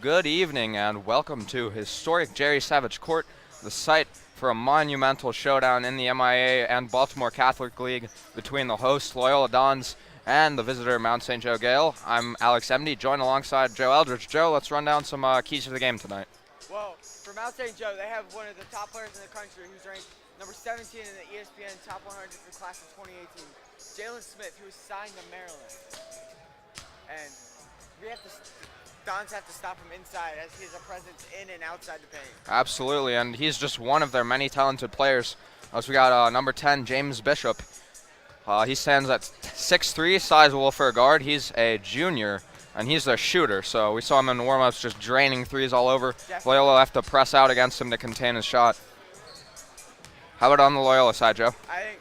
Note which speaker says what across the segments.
Speaker 1: Good evening and welcome to historic Jerry Savage Court, the site for a monumental showdown in the MIAA and Baltimore Catholic League between the host Loyola Dons and the visitor Mount St. Joe Gale. I'm Alex Emdy, joined alongside Joe Eldridge. Joe, let's run down some keys to the game tonight.
Speaker 2: Well, for Mount St. Joe, they have one of the top players in the country who's ranked number 17 in the ESPN Top 100 for class of 2018, Jalen Smith, who is signed to Maryland. And Dons have to stop him inside as he has a presence in and outside the paint.
Speaker 1: Absolutely, and he's just one of their many talented players. As we got number 10, James Bishop. He stands at 6'3", sizable for a guard. He's a junior, and he's their shooter. So we saw him in the warm-ups just draining threes all over.
Speaker 2: Definitely.
Speaker 1: Loyola have to press out against him to contain his shot. How about on the Loyola side, Joe?
Speaker 2: I think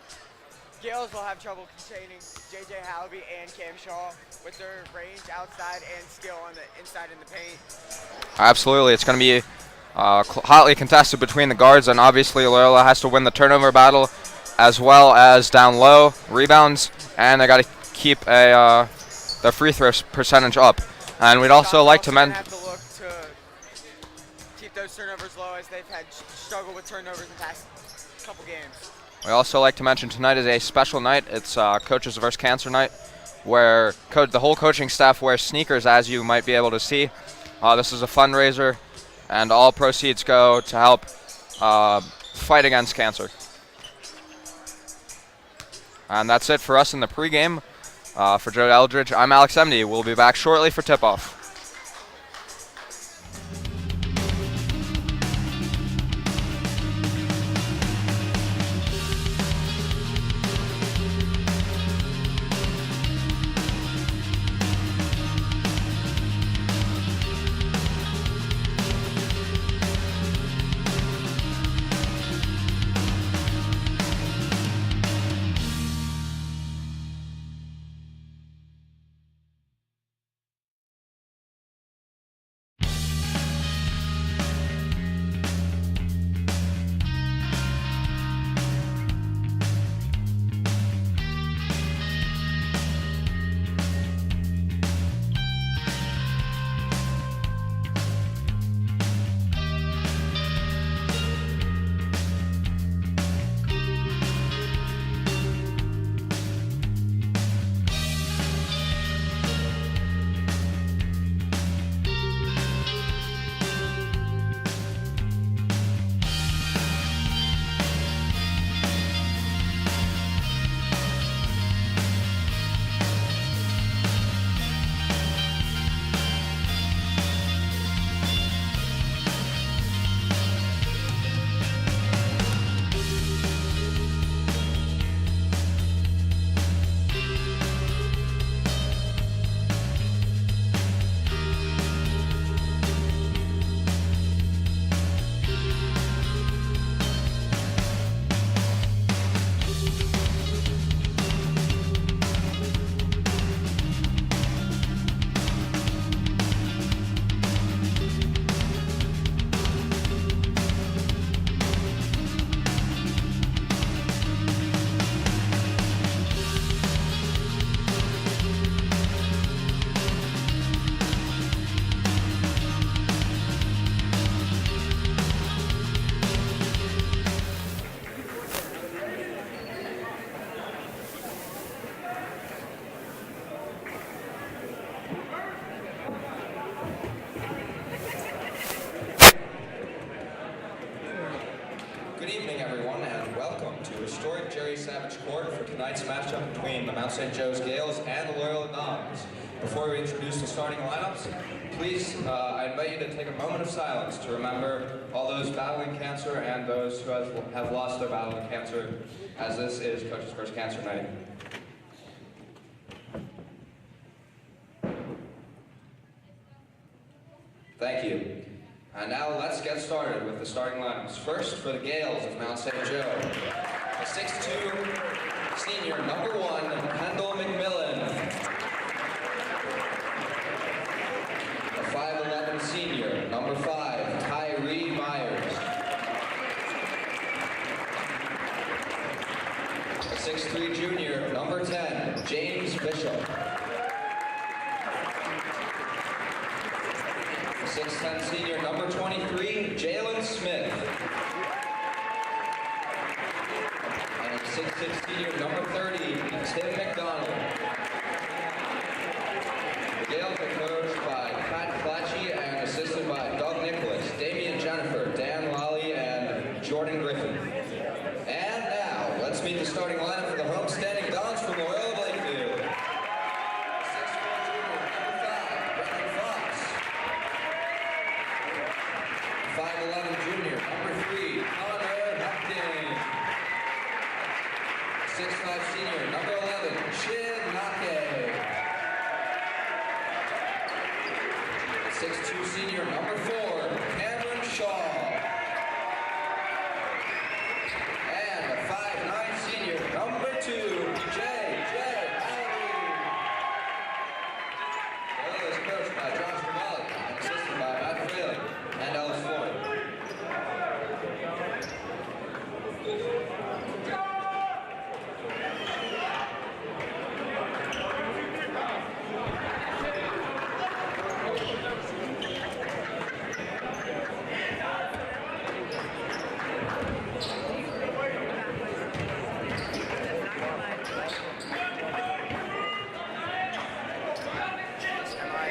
Speaker 2: Gaels will have trouble containing J.J. Hallaby and Cam Shaw with their range outside and skill on the inside in the paint.
Speaker 1: Absolutely. It's going to be hotly contested between the guards, and obviously Loyola has to win the turnover battle as well as down low, rebounds, and they got to keep their free throw percentage up. And we'd also like to mention...
Speaker 2: have to look to keep those turnovers low as they've had struggle with turnovers in the past couple games.
Speaker 1: We also like to mention tonight is a special night. It's Coaches vs. Cancer night, where the whole coaching staff wears sneakers, as you might be able to see. This is a fundraiser, and all proceeds go to help fight against cancer. And that's it for us in the pregame. For Joe Eldridge, I'm Alex Emdy. We'll be back shortly for tip-off. Good evening, everyone, and welcome to historic Jerry Savage Court for tonight's matchup between the Mount St. Joe's Gaels and the Loyola Dons. Before we introduce the starting lineups, please, I invite you to take a moment of silence to remember all those battling cancer and those who have lost their battle with cancer, as this is Coaches vs. Cancer night. Thank you. And now let's get started with the starting lineups. First, for the Gaels of Mount St. Joe, the 6'2" senior, number 1, Kendall McMillan. The 5'11" senior, number 5, Tyree Myers. The 6'3" junior, number 10, James Bishop. 6'10" senior, number 23, Jalen Smith. And 6'6" senior, number 30, Tim McDonald. The Gaels are coached by Pat Clatchy and assisted by Doug Nicholas, Damian Jennifer, Dan Lally, and Jordan Griffin. And now, let's meet the starting lineup for the homestanding Dons from Loyola Blakefield. 6'4" junior, number 5, Brendan Fox. 5'11" junior, number 3, Connor Hopkins. 6'5" senior, number 11, Chin Nake. 6'2" senior, number 4, Cameron Shaw. And a 5'9" senior, number 2, J.J. Howdy. Loyola is coached by Josh McMullen and assisted by Matt Fraley and Ellis Floyd.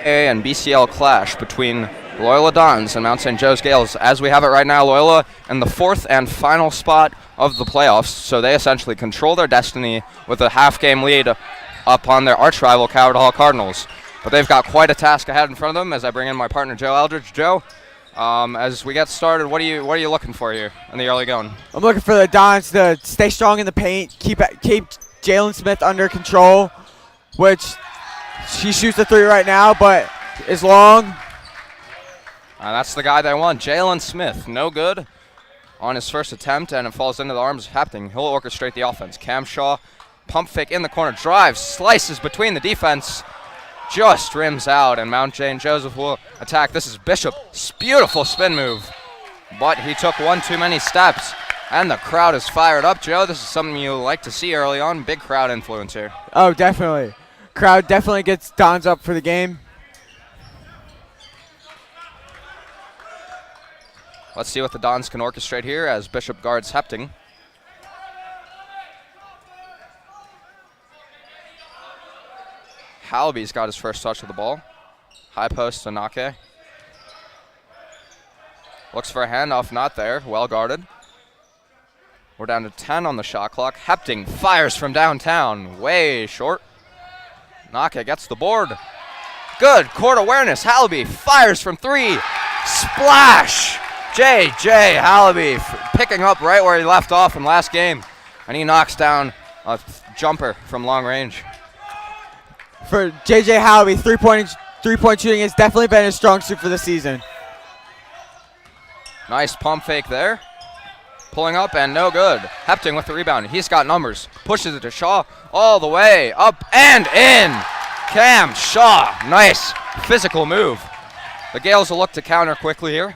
Speaker 1: MIAA and BCL clash between Loyola Dons and Mount St. Joe's Gaels. As we have it right now, Loyola in the 4th and final spot of the playoffs, so they essentially control their destiny with a half-game lead up on their arch-rival Coward Hall Cardinals. But they've got quite a task ahead in front of them as I bring in my partner Joe Eldridge. Joe, as we get started, what are you looking for here in the early going?
Speaker 2: I'm looking for the Dons to stay strong in the paint, keep Jalen Smith under control, which she shoots the 3 right now, but is long.
Speaker 1: That's the guy they want, Jalen Smith. No good on his first attempt, and it falls into the arms of Hapting. He'll orchestrate the offense. Cam Shaw, pump fake in the corner, drives, slices between the defense, just rims out, and Mount St. Joseph will attack. This is Bishop's beautiful spin move, but he took one too many steps, and the crowd is fired up. Joe, this is something you like to see early on. Big crowd influence here.
Speaker 2: Oh, definitely. Crowd definitely gets Dons up for the game.
Speaker 1: Let's see what the Dons can orchestrate here as Bishop guards Hepting. Halby's got his first touch of the ball. High post to Nake. Looks for a handoff, not there. Well guarded. We're down to 10 on the shot clock. Hepting fires from downtown. Way short. Nake gets the board. Good court awareness. Hallaby fires from 3. Splash! J.J. Hallaby picking up right where he left off in last game. And he knocks down a jumper from long range.
Speaker 2: For J.J. Hallaby, three-point shooting has definitely been his strong suit for the season.
Speaker 1: Nice pump fake there. Pulling up and no good. Hepting with the rebound. He's got numbers. Pushes it to Shaw all the way up and in. Cam Shaw. Nice physical move. The Gaels will look to counter quickly here.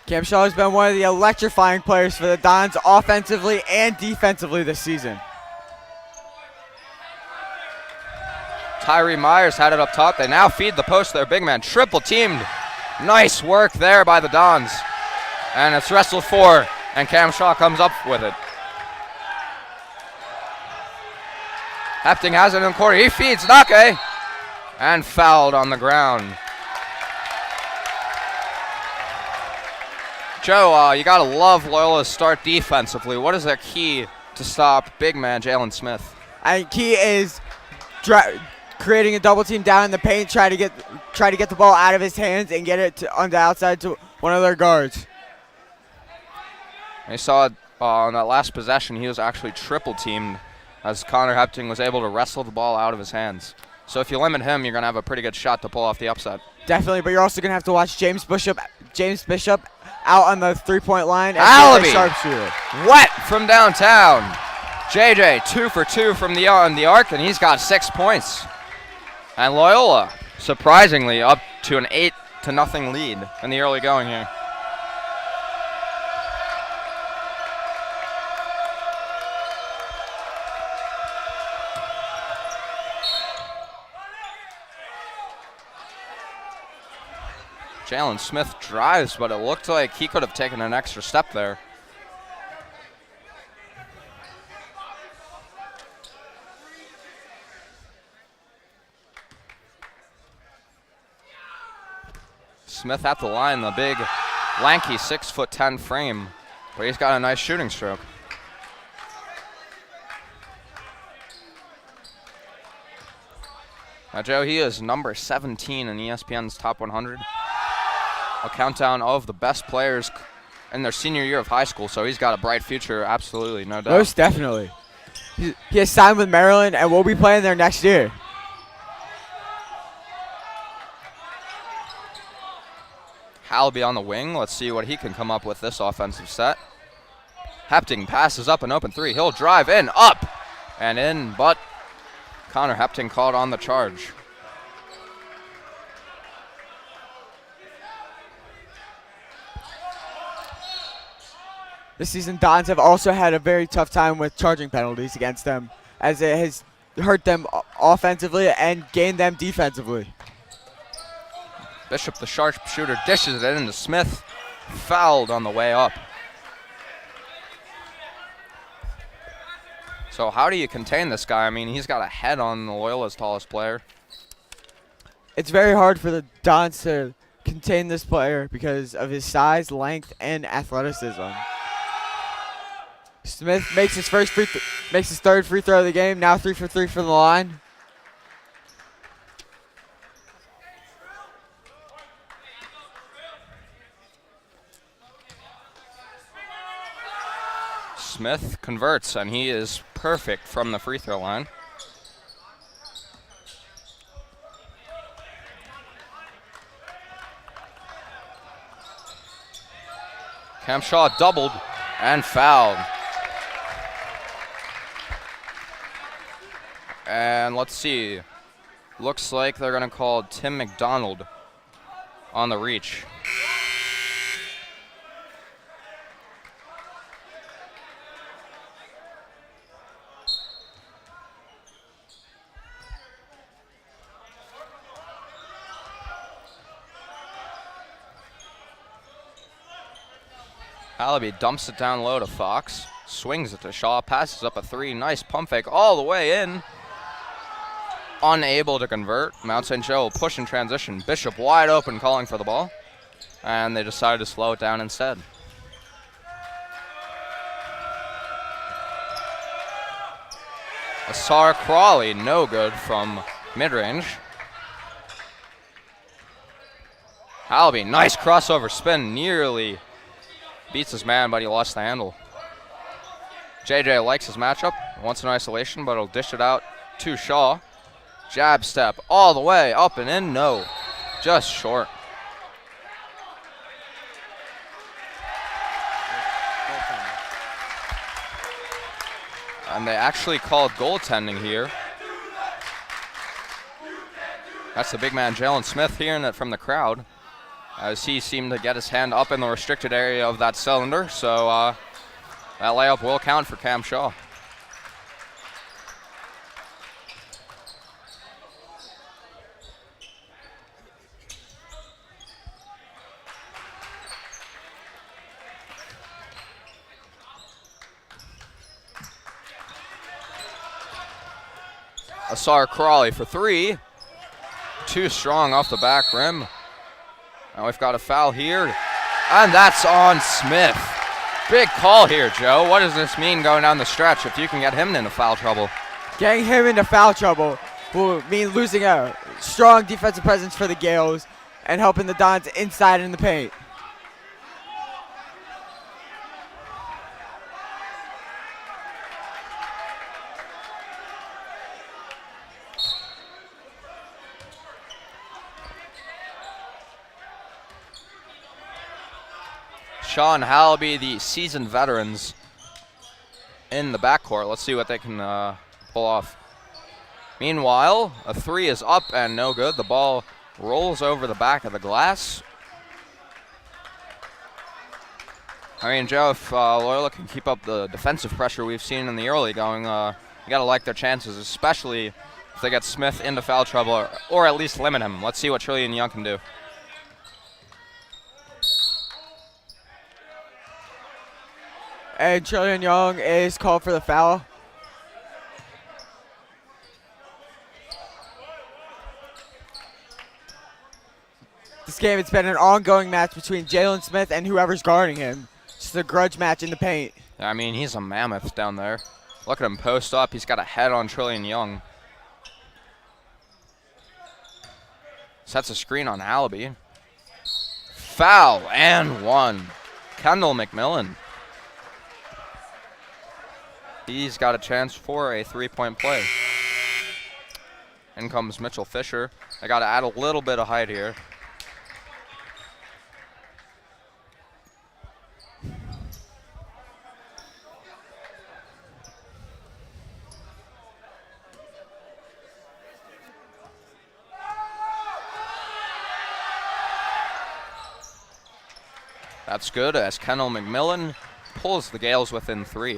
Speaker 2: Cam Shaw has been one of the electrifying players for the Dons offensively and defensively this season.
Speaker 1: Tyree Myers had it up top. They now feed the post to their big man. Triple teamed. Nice work there by the Dons. And it's wrestled 4, and Cam Shaw comes up with it. Hepting has it in the corner. He feeds Nake, and fouled on the ground. Joe, you got to love Loyola's start defensively. What is their key to stop big man Jalen Smith?
Speaker 2: And key is creating a double team down in the paint, try to get the ball out of his hands and get it on the outside to one of their guards.
Speaker 1: You saw on that last possession, he was actually triple teamed as Connor Hepting was able to wrestle the ball out of his hands. So if you limit him, you're going to have a pretty good shot to pull off the upset.
Speaker 2: Definitely, but you're also going to have to watch James Bishop out on the three-point line.
Speaker 1: Alabi,
Speaker 2: sharpshooter.
Speaker 1: Wet from downtown. JJ 2 for 2 from the arc, and he's got 6 points. And Loyola, surprisingly, up to an 8-0 lead in the early going here.
Speaker 3: Jalen Smith drives, but it looked like he could have taken an extra step there. Smith at the line, the big, lanky 6'10" frame, but he's got a nice shooting stroke. Now, Joe, he is number 17 in ESPN's Top 100. A countdown of the best players in their senior year of high school, so he's got a bright future, absolutely, no doubt.
Speaker 2: Most definitely. He has signed with Maryland, and we'll be playing there next year.
Speaker 3: Hallaby on the wing. Let's see what he can come up with this offensive set. Hepting passes up an open three. He'll drive in, up, and in, but Connor Hepting caught on the charge.
Speaker 2: This season, Dons have also had a very tough time with charging penalties against them, as it has hurt them offensively and gained them defensively.
Speaker 3: Bishop, the sharpshooter, dishes it into Smith. Fouled on the way up. So how do you contain this guy? I mean, he's got a head on Loyola's tallest player.
Speaker 2: It's very hard for the Dons to contain this player because of his size, length, and athleticism. Smith makes his third free throw of the game. Now 3 for 3 from the line.
Speaker 3: Smith converts, and he is perfect from the free throw line. Cam Shaw doubled and fouled. And let's see. Looks like they're going to call Tim McDonald on the reach. Hallaby dumps it down low to Fox. Swings it to Shaw. Passes up a three. Nice pump fake all the way in. Unable to convert. Mount St. Joe will push in transition. Bishop wide open calling for the ball. And they decided to slow it down instead. Asar Crawley, no good from mid-range. Hallaby, nice crossover spin. Nearly beats his man, but he lost the handle. JJ likes his matchup. Wants an isolation, but he'll dish it out to Shaw. Jab step all the way up and in. No, just short. And they actually called goaltending here. That's the big man Jalen Smith hearing it from the crowd, as he seemed to get his hand up in the restricted area of that cylinder. So that layup will count for Cam Shaw. Asar Crawley for three. Too strong off the back rim. Now we've got a foul here, and that's on Smith. Big call here, Joe. What does this mean going down the stretch if you can get him into foul trouble?
Speaker 2: Getting him into foul trouble will mean losing a strong defensive presence for the Gaels and helping the Dons inside in the paint.
Speaker 3: Shaw and Hallaby, the seasoned veterans in the backcourt. Let's see what they can pull off. Meanwhile, a three is up and no good. The ball rolls over the back of the glass. I mean, Joe, if Loyola can keep up the defensive pressure we've seen in the early going, you got to like their chances, especially if they get Smith into foul trouble or at least limit him. Let's see what Trillian Young can do.
Speaker 2: And Trillion Young is called for the foul. This game, it's been an ongoing match between Jalen Smith and whoever's guarding him. Just a grudge match in the paint.
Speaker 3: I mean, he's a mammoth down there. Look at him post up. He's got a head on Trillion Young. Sets a screen on Allaby. Foul and one. Kendall McMillan. He's got a chance for a three-point play. In comes Mitchell Fisher. I got to add a little bit of height here. That's good as Kendall McMillan pulls the Gaels within 3.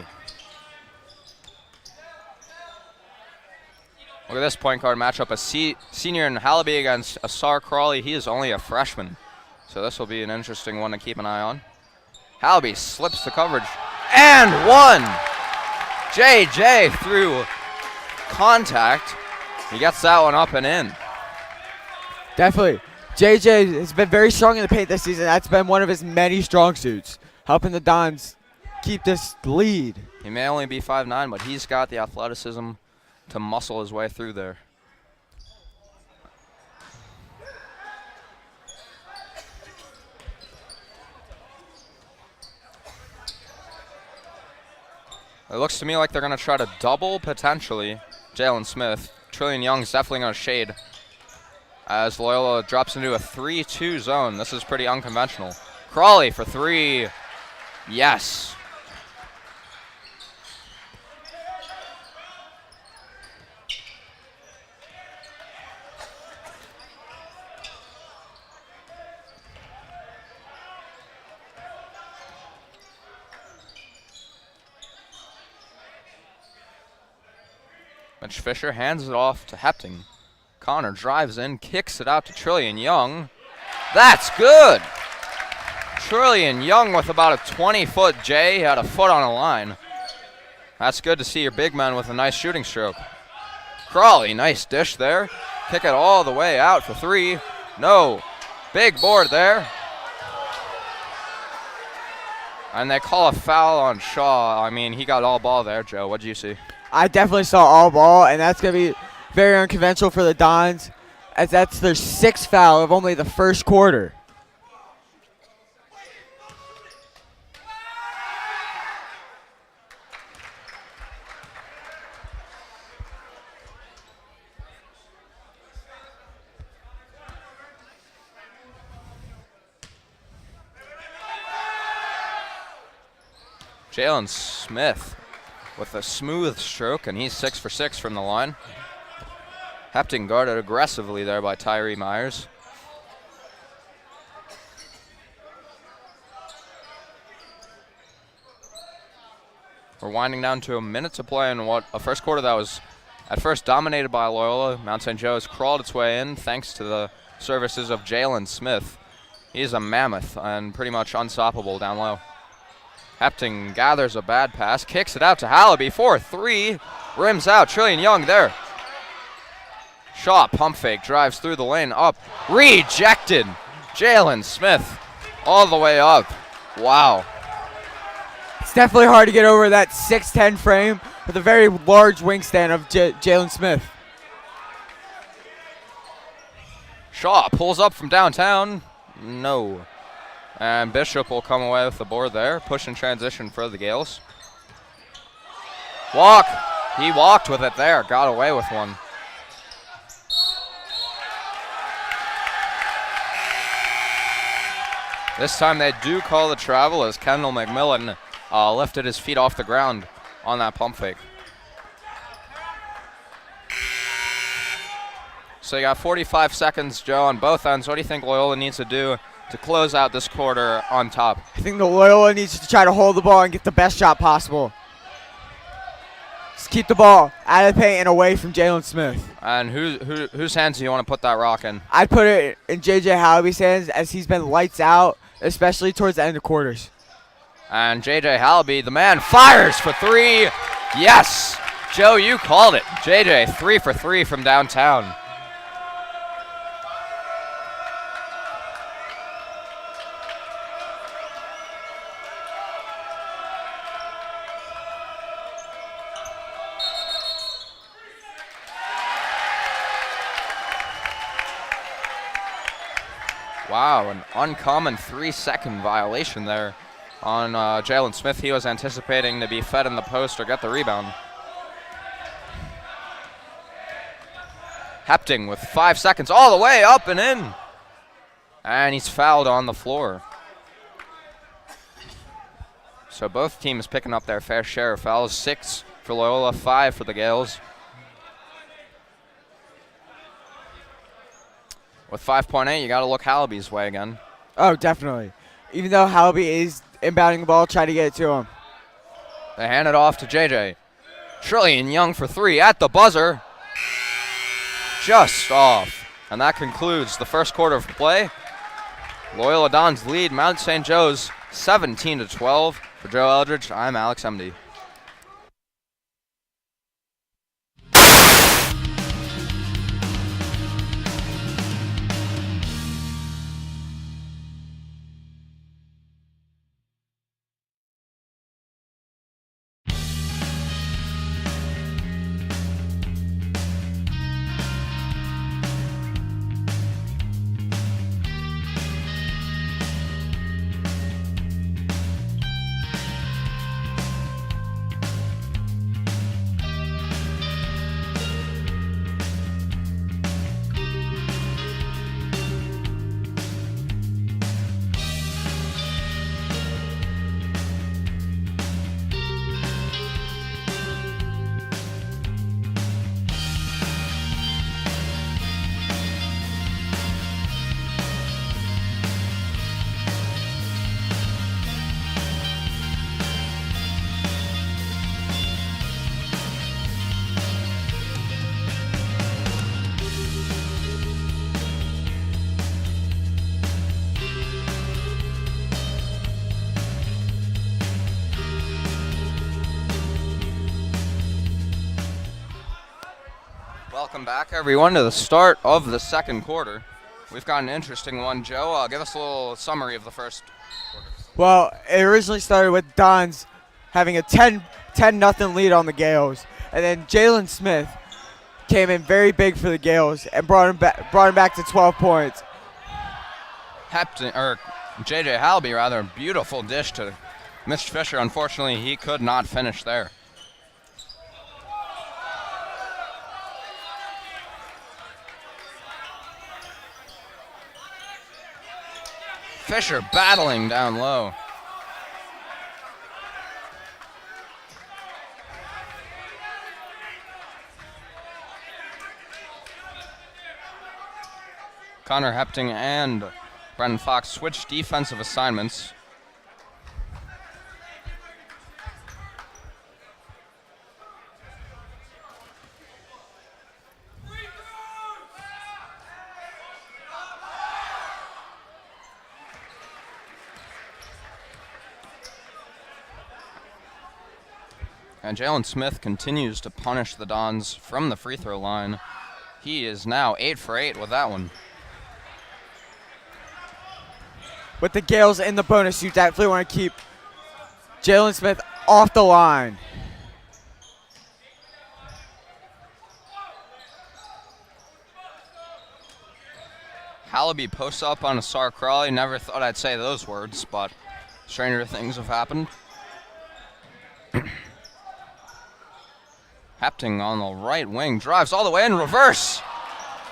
Speaker 3: Look at this point guard matchup. A senior in Hallaby against Asar Crawley. He is only a freshman. So this will be an interesting one to keep an eye on. Hallaby slips the coverage. And one! JJ through contact. He gets that one up and in.
Speaker 2: Definitely. JJ has been very strong in the paint this season. That's been one of his many strong suits, helping the Dons keep this lead.
Speaker 3: He may only be 5'9", but he's got the athleticism to muscle his way through there. It looks to me like they're going to try to double, potentially, Jalen Smith. Trillion Young's definitely going to shade as Loyola drops into a 3-2 zone. This is pretty unconventional. Crawley for 3. Yes. Mitch Fisher hands it off to Hepting. Connor drives in, kicks it out to Trillion Young. That's good! Trillion Young with about a 20-foot J. He had a foot on a line. That's good to see your big man with a nice shooting stroke. Crawley, nice dish there. Kick it all the way out for 3. No. Big board there. And they call a foul on Shaw. I mean, he got all ball there, Joe. What did you see?
Speaker 2: I definitely saw all ball, and that's going to be very unconventional for the Dons, as that's their 6th foul of only the first quarter.
Speaker 3: Jalen Smith with a smooth stroke, and he's 6 for 6 from the line. Hepting guarded aggressively there by Tyree Myers. We're winding down to a minute to play in what a first quarter that was at first dominated by Loyola. Mount St. Joe has crawled its way in thanks to the services of Jalen Smith. He's a mammoth and pretty much unstoppable down low. Hepting gathers a bad pass, kicks it out to Hallaby for 3. Rims out, Trillion Young there. Shaw, pump fake, drives through the lane, up, rejected. Jalen Smith all the way up. Wow.
Speaker 2: It's definitely hard to get over that 6'10 frame with a very large wingspan of Jalen Smith.
Speaker 3: Shaw pulls up from downtown. No. And Bishop will come away with the board there. Push and transition for the Gaels. Walk. He walked with it there. Got away with one. This time they do call the travel as Kendall McMillan lifted his feet off the ground on that pump fake. So you got 45 seconds, Joe, on both ends. What do you think Loyola needs to do to close out this quarter on top?
Speaker 2: I think the Loyola needs to try to hold the ball and get the best shot possible. Just keep the ball out of the paint and away from Jalen Smith.
Speaker 3: And whose hands do you want to put that rock in?
Speaker 2: I'd put it in J.J. Hallaby's hands, as he's been lights out, especially towards the end of quarters.
Speaker 3: And JJ Halby, the man, fires for three. Yes! Joe, you called it. JJ, 3 for 3 from downtown. Wow, an uncommon 3-second violation there on Jalen Smith. He was anticipating to be fed in the post or get the rebound. Hepting with 5 seconds all the way up and in. And he's fouled on the floor. So both teams picking up their fair share of fouls. 6 for Loyola, 5 for the Gaels. With 5.8, you got to look Halby's way again.
Speaker 2: Oh, definitely. Even though Halby is inbounding the ball, try to get it to him.
Speaker 3: They hand it off to JJ. Trillion Young for 3 at the buzzer. Just off. And that concludes the first quarter of play. Loyola Dons lead Mount St. Joe's 17-12. For Joe Eldridge, I'm Alex Emdy. Welcome back, everyone, to the start of the second quarter. We've got an interesting one. Joe, give us a little summary of the first quarter.
Speaker 2: Well, it originally started with Dons having a 10-0 lead on the Gaels. And then Jalen Smith came in very big for the Gaels and brought him back to 12 points.
Speaker 3: JJ Halby, rather, beautiful dish to Mitch Fisher. Unfortunately, he could not finish there. Fisher battling down low. Connor Hepting and Brendan Fox switch defensive assignments. And Jalen Smith continues to punish the Dons from the free throw line. He is now 8 for 8 with that one.
Speaker 2: With the Gaels in the bonus, you definitely want to keep Jalen Smith off the line.
Speaker 3: Hallaby posts up on a Sar Crawley. Never thought I'd say those words, but stranger things have happened. Hepting on the right wing, drives all the way in reverse.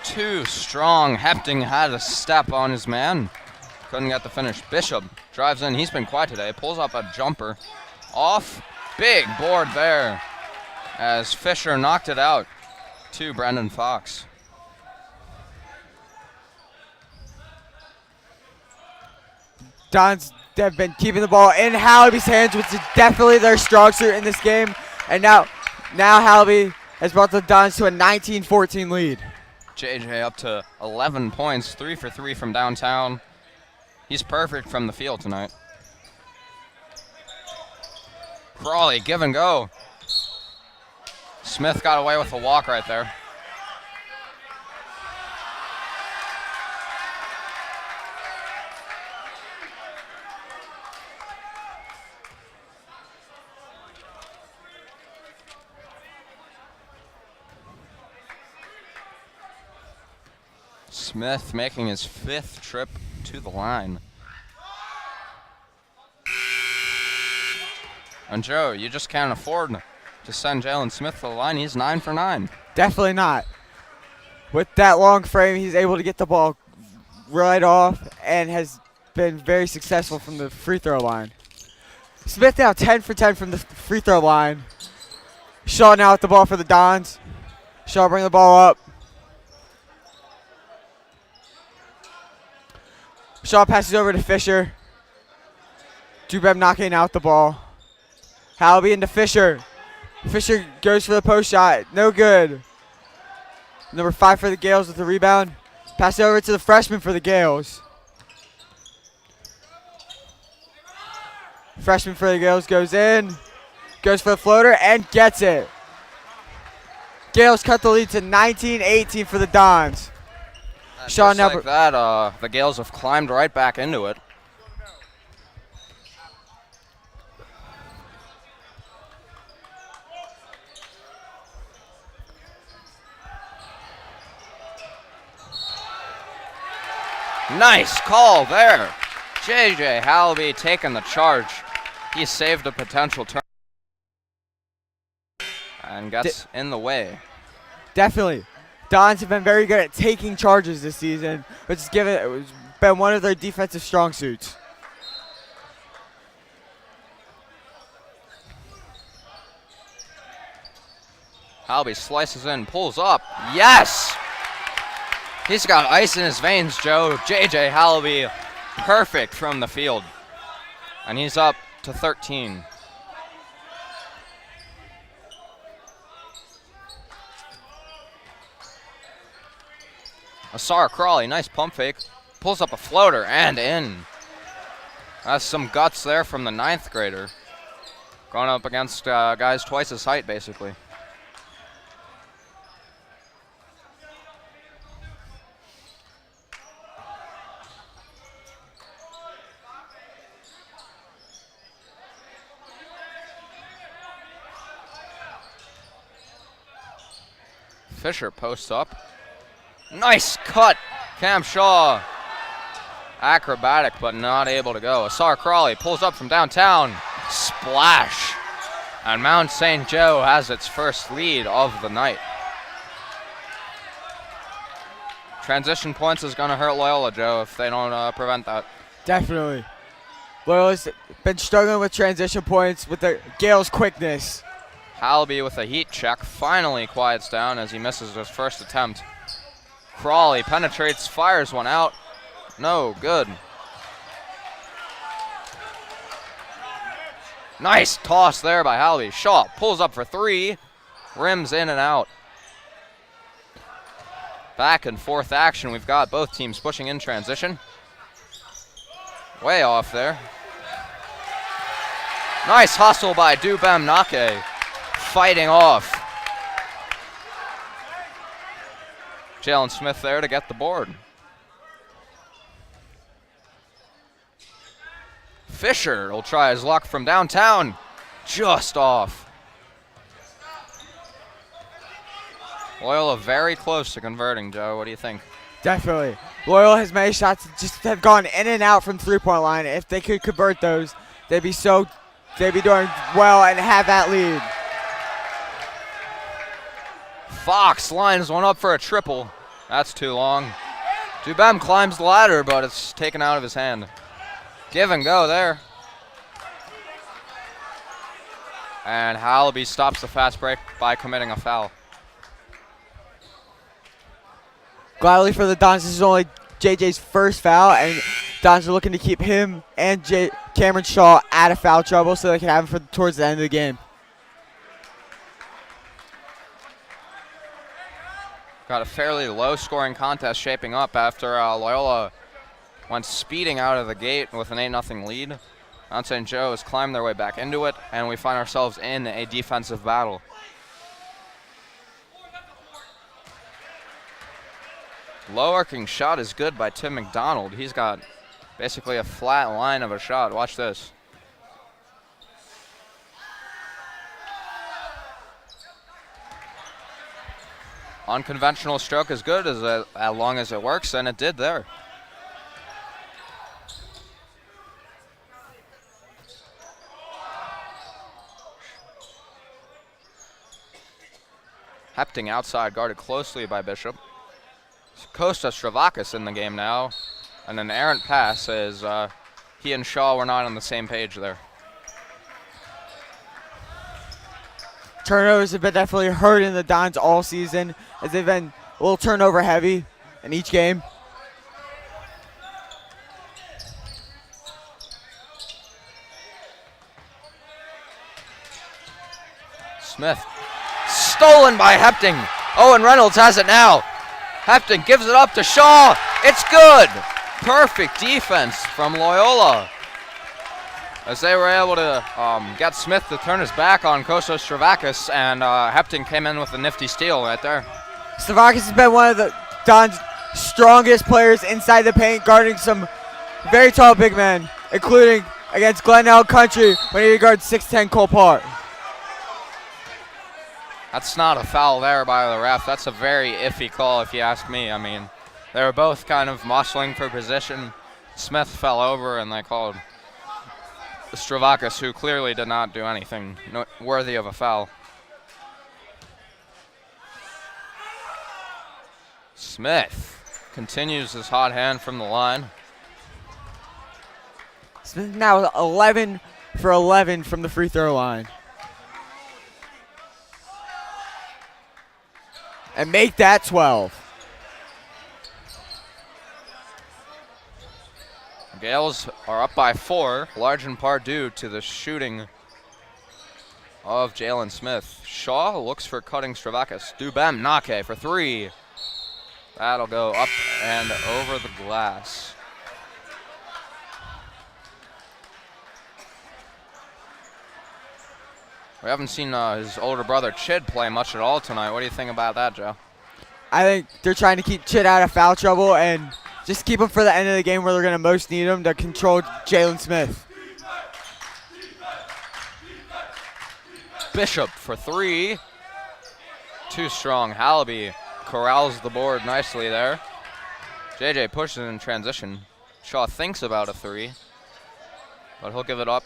Speaker 3: Too strong. Hepting had a step on his man. Couldn't get the finish. Bishop drives in. He's been quiet today. Pulls up a jumper. Off. Big board there as Fisher knocked it out to Brendan Fox.
Speaker 2: Dons have been keeping the ball in Hallaby's hands, which is definitely their strong suit in this game. And now Hallaby has brought the Dons to a 19-14 lead.
Speaker 3: JJ up to 11 points, 3 for 3 from downtown. He's perfect from the field tonight. Crawley, give and go. Smith got away with a walk right there. Smith making his 5th trip to the line. And Joe, you just can't afford to send Jalen Smith to the line. He's 9 for 9.
Speaker 2: Definitely not. With that long frame, he's able to get the ball right off and has been very successful from the free throw line. Smith now 10 for 10 from the free throw line. Shaw now with the ball for the Dons. Shaw bring the ball up. Shaw passes over to Fisher. Dubem knocking out the ball. Halby into Fisher. Fisher goes for the post shot. No good. Number 5 for the Gaels with the rebound. Pass it over to the freshman for the Gaels. Freshman for the Gaels goes in. Goes for the floater and gets it. Gaels cut the lead to 19-18 for the Dons.
Speaker 3: Just like that, the Gaels have climbed right back into it. Nice call there. JJ Halby taking the charge. He saved a potential turn and gets in the way.
Speaker 2: Definitely. Dons have been very good at taking charges this season, which has been one of their defensive strong suits.
Speaker 3: Halby slices in, pulls up. Yes! He's got ice in his veins, Joe. JJ Halby, perfect from the field. And he's up to 13. Asar Crawley, nice pump fake. Pulls up a floater and in. That's some guts there from the 9th grader. Going up against guys twice his height, basically. Fisher posts up. Nice cut. Cam Shaw. Acrobatic, but not able to go. Asar Crawley pulls up from downtown. Splash. And Mount St. Joe has its first lead of the night. Transition points is going to hurt Loyola, Joe, if they don't prevent that.
Speaker 2: Definitely. Loyola's been struggling with transition points with the Gaels' quickness.
Speaker 3: Halby with a heat check finally quiets down as he misses his first attempt. Crawley penetrates, fires one out. No good. Nice toss there by Halby. Shaw pulls up for 3. Rims in and out. Back and forth action. We've got both teams pushing in transition. Way off there. Nice hustle by Dubem Nake. Fighting off. Jalen Smith there to get the board. Fisher will try his luck from downtown. Just off. Loyola very close to converting, Joe. What do you think?
Speaker 2: Definitely. Loyola has many shots that just have gone in and out from three-point line. If they could convert those, they'd be doing well and have that lead.
Speaker 3: Fox lines one up for a triple. That's too long. Dubem climbs the ladder, but it's taken out of his hand. Give and go there. And Halby stops the fast break by committing a foul.
Speaker 2: Gladly for the Dons, this is only JJ's first foul, and Dons are looking to keep him and Cameron Shaw out of foul trouble so they can have him towards the end of the game.
Speaker 3: Got a fairly low-scoring contest shaping up after Loyola went speeding out of the gate with an 8-0 lead. Mount St. Joe has climbed their way back into it, and we find ourselves in a defensive battle. Low arcing shot is good by Tim McDonald. He's got basically a flat line of a shot. Watch this. Unconventional stroke is good as long as it works, and it did there. Hepting outside, guarded closely by Bishop. Costa Stravakis in the game now, and an errant pass as he and Shaw were not on the same page there.
Speaker 2: Turnovers have been definitely hurting the Dons all season, as they've been a little turnover heavy in each game.
Speaker 3: Smith, stolen by Hepting. Owen Reynolds has it now. Hepting gives it up to Shaw. It's good. Perfect defense from Loyola, as they were able to get Smith to turn his back on Kostas Stravakis, and Hepting came in with a nifty steal right there.
Speaker 2: Stravakis has been one of the Dons' strongest players inside the paint, guarding some very tall big men, including against Glenelg Country when he guards 6'10" Cole Park.
Speaker 3: That's not a foul there by the ref. That's a very iffy call if you ask me. I mean, they were both kind of muscling for position. Smith fell over and they called Stravakis, who clearly did not do anything worthy of a foul. Smith continues his hot hand from the line.
Speaker 2: Smith now 11 for 11 from the free throw line. And make that 12.
Speaker 3: Gaels are up by 4, large in part due to the shooting of Jalen Smith. Shaw looks for cutting Stravakis. Dubem Nake for 3. That'll go up and over the glass. We haven't seen his older brother Chid play much at all tonight. What do you think about that, Joe?
Speaker 2: I think they're trying to keep Chid out of foul trouble and just keep him for the end of the game where they're going to most need him to control Jalen Smith.
Speaker 3: Bishop for 3. Too strong. Hallaby corrals the board nicely there. JJ pushes in transition. Shaw thinks about a 3, but he'll give it up.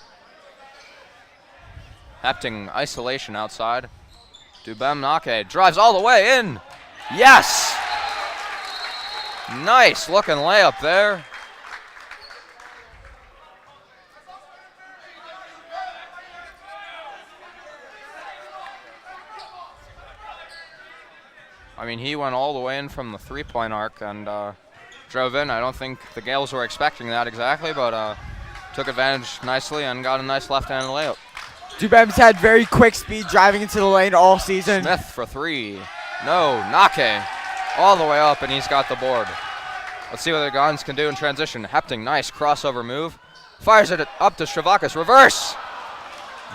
Speaker 3: Hepting isolation outside. Dubem Nake drives all the way in. Yes! Nice looking layup there. I mean, he went all the way in from the three-point arc and drove in. I don't think the Gaels were expecting that exactly, but took advantage nicely and got a nice left-handed layup.
Speaker 2: Dubem's had very quick speed driving into the lane all season.
Speaker 3: Smith for 3. No, Nake all the way up, and he's got the board. Let's see what the Gons can do in transition. Hepting, nice crossover move. Fires it up to Stravakis. Reverse.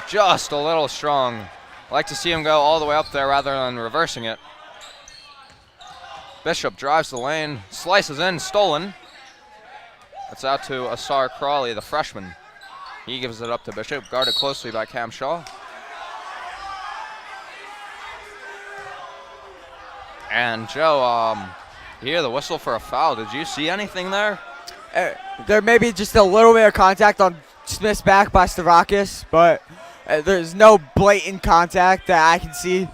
Speaker 3: Just a little strong. Like to see him go all the way up there rather than reversing it. Bishop drives the lane, slices in, stolen. It's out to Asar Crawley, the freshman. He gives it up to Bishop, guarded closely by Cam Shaw. And Joe, you hear the whistle for a foul. Did you see anything there?
Speaker 2: There may be just a little bit of contact on Smith's back by Stravakis, but there's no blatant contact that I can see.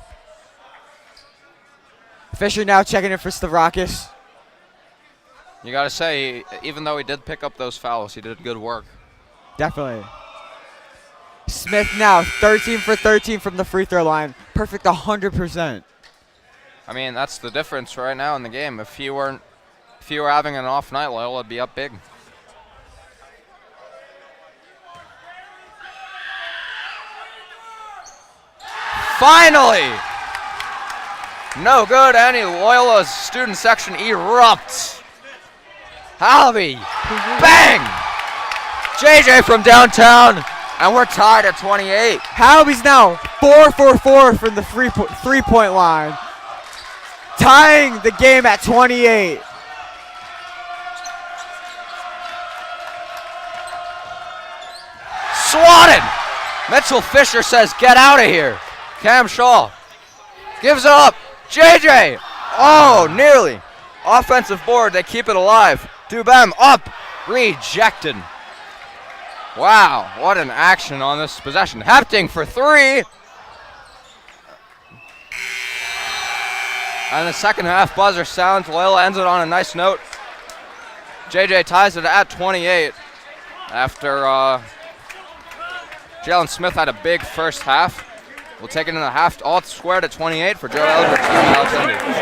Speaker 2: Fisher now checking in for Stravakis.
Speaker 3: You got to say, even though he did pick up those fouls, he did good work.
Speaker 2: Definitely. Smith now 13 for 13 from the free throw line. Perfect 100%.
Speaker 3: I mean, that's the difference right now in the game. If you were having an off night, Loyola would be up big. Finally! No good. Any Loyola student section erupts. Hallaby, bang! JJ from downtown, and we're tied at 28.
Speaker 2: Halby's now 4 for 4 from the three-point line, tying the game at 28.
Speaker 3: Swatted! Mitchell Fisher says, get out of here. Cam Shaw gives it up. JJ! Oh, nearly. Offensive board, they keep it alive. Dubem up, rejected. Wow, what an action on this possession. Hapting for 3. And the second half buzzer sounds. Loyola ends it on a nice note. JJ ties it at 28 after Jalen Smith had a big first half. We'll take it in the half, all squared at 28 for Joe Eldridge and Alex Indy.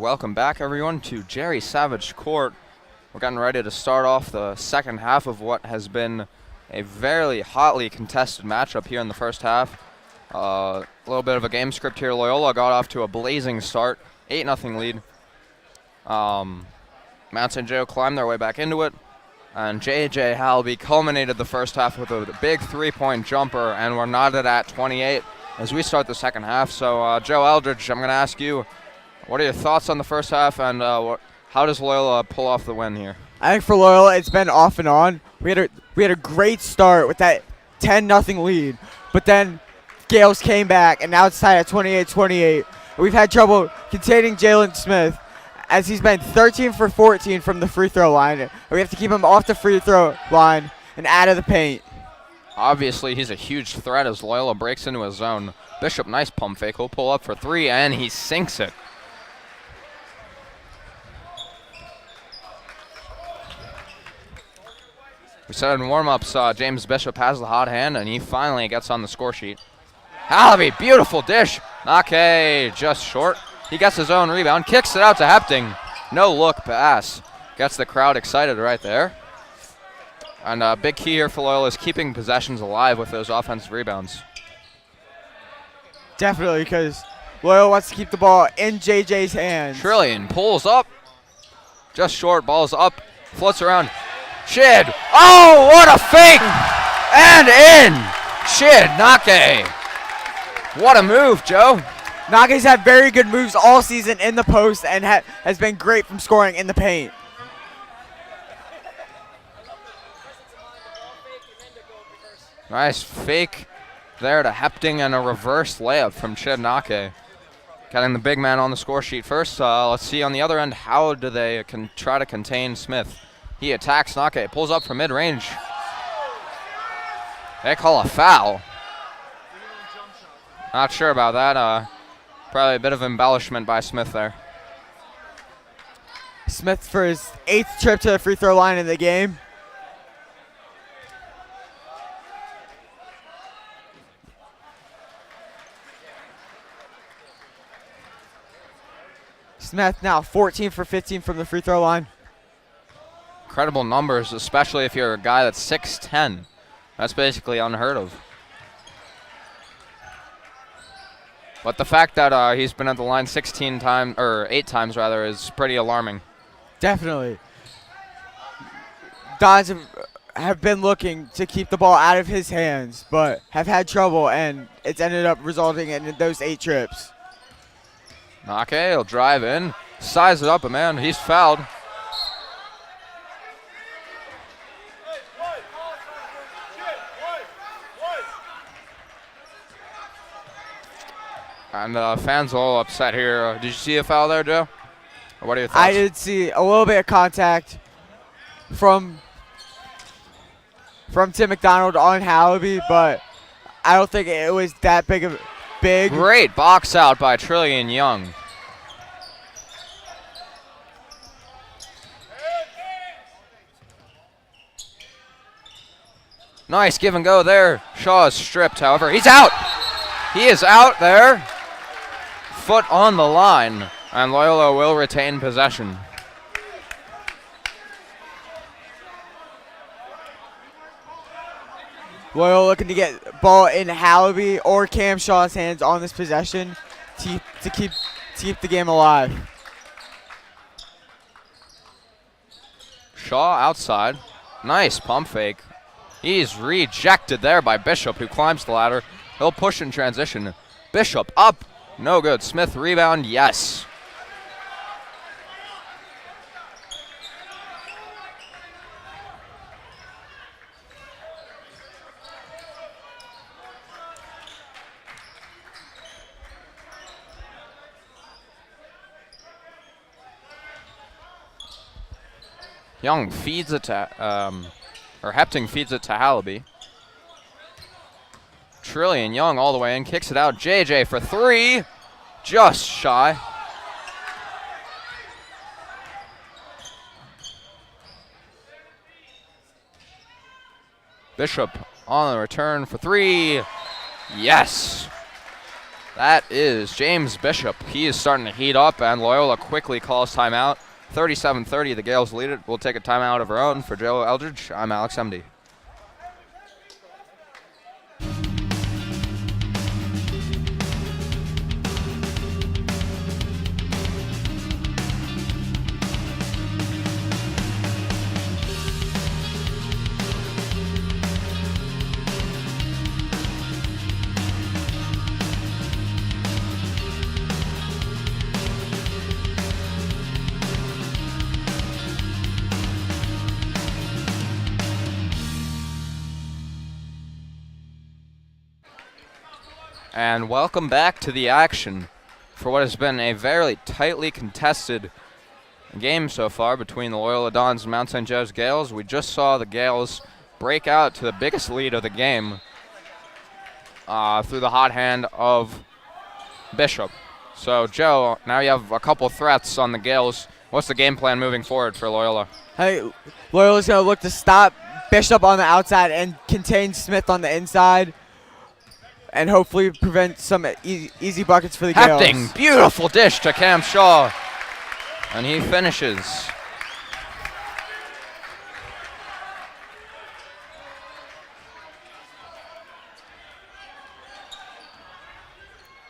Speaker 3: welcome back everyone to Jerry Savage Court. We're getting ready to start off the second half of what has been a very hotly contested matchup here in the first half. A little bit of a game script here. Loyola got off to a blazing start, 8-0 lead. Mount St. Joe climbed their way back into it, and J.J. Halby culminated the first half with a big three-point jumper, and we're knotted at 28 as we start the second half. So, Joe Eldridge, I'm going to ask you, what are your thoughts on the first half, and how does Loyola pull off the win here?
Speaker 2: I think for Loyola, it's been off and on. We had a great start with that 10-0 lead, but then Gaels came back, and now it's tied at 28-28. We've had trouble containing Jalen Smith, as he's been 13 for 14 from the free throw line. We have to keep him off the free throw line and out of the paint.
Speaker 3: Obviously, he's a huge threat as Loyola breaks into his zone. Bishop, nice pump fake. He'll pull up for three, and he sinks it. We said in warm-ups, James Bishop has the hot hand, and he finally gets on the score sheet. Halby, beautiful dish. Nake just short. He gets his own rebound, kicks it out to Hepting. No look pass. Gets the crowd excited right there. And a big key here for Loyola is keeping possessions alive with those offensive rebounds.
Speaker 2: Definitely, because Loyola wants to keep the ball in JJ's hands.
Speaker 3: Trillion pulls up. Just short, ball's up, floats around. Shid. Oh, what a fake! And in! Shid, Nake. What a move, Joe.
Speaker 2: Nake's had very good moves all season in the post and has been great from scoring in the paint.
Speaker 3: Nice fake there to Hepting and a reverse layup from Shid Nake. Getting the big man on the score sheet first. Let's see on the other end, how do they try to contain Smith? He attacks Nake, pulls up from mid-range. They call a foul. Not sure about that. Probably a bit of embellishment by Smith there.
Speaker 2: Smith for his 8th trip to the free throw line in the game. Smith now 14 for 15 from the free throw line.
Speaker 3: Incredible numbers, especially if you're a guy that's 6'10". That's basically unheard of. But the fact that he's been at the line 8 times rather, is pretty alarming.
Speaker 2: Definitely. Dons have been looking to keep the ball out of his hands, but have had trouble, and it's ended up resulting in those 8 trips.
Speaker 3: Nake will drive in, size it up, and man, he's fouled. And fans are all upset here. Did you see a foul there, Joe? Or what are your thoughts?
Speaker 2: I did see a little bit of contact from Tim McDonald on Hallaby, but I don't think it was that big.
Speaker 3: Great box out by Trillion Young. Nice give and go there. Shaw is stripped, however. He's out. He is out there. Foot on the line, and Loyola will retain possession.
Speaker 2: Loyola looking to get ball in Hallaby or Cam Shaw's hands on this possession to keep the game alive.
Speaker 3: Shaw outside. Nice pump fake. He's rejected there by Bishop, who climbs the ladder. He'll push in transition. Bishop up. No good. Smith rebound. Yes. Young feeds it to, Hepting feeds it to Hallaby. Trillion Young all the way in, kicks it out. JJ for 3, just shy. Bishop on the return for 3. Yes. That is James Bishop. He is starting to heat up, and Loyola quickly calls timeout. 37-30, the Gaels lead it. We'll take a timeout of our own. For Joe Eldridge, I'm Alex MD. And welcome back to the action for what has been a very tightly contested game so far between the Loyola Dons and Mount St. Joe's Gaels. We just saw the Gaels break out to the biggest lead of the game through the hot hand of Bishop. So, Joe, now you have a couple threats on the Gaels. What's the game plan moving forward for Loyola?
Speaker 2: Hey, Loyola's going to look to stop Bishop on the outside and contain Smith on the inside, and hopefully prevent some easy buckets for the Gaels.
Speaker 3: Hefting, beautiful dish to Cam Shaw, and he finishes.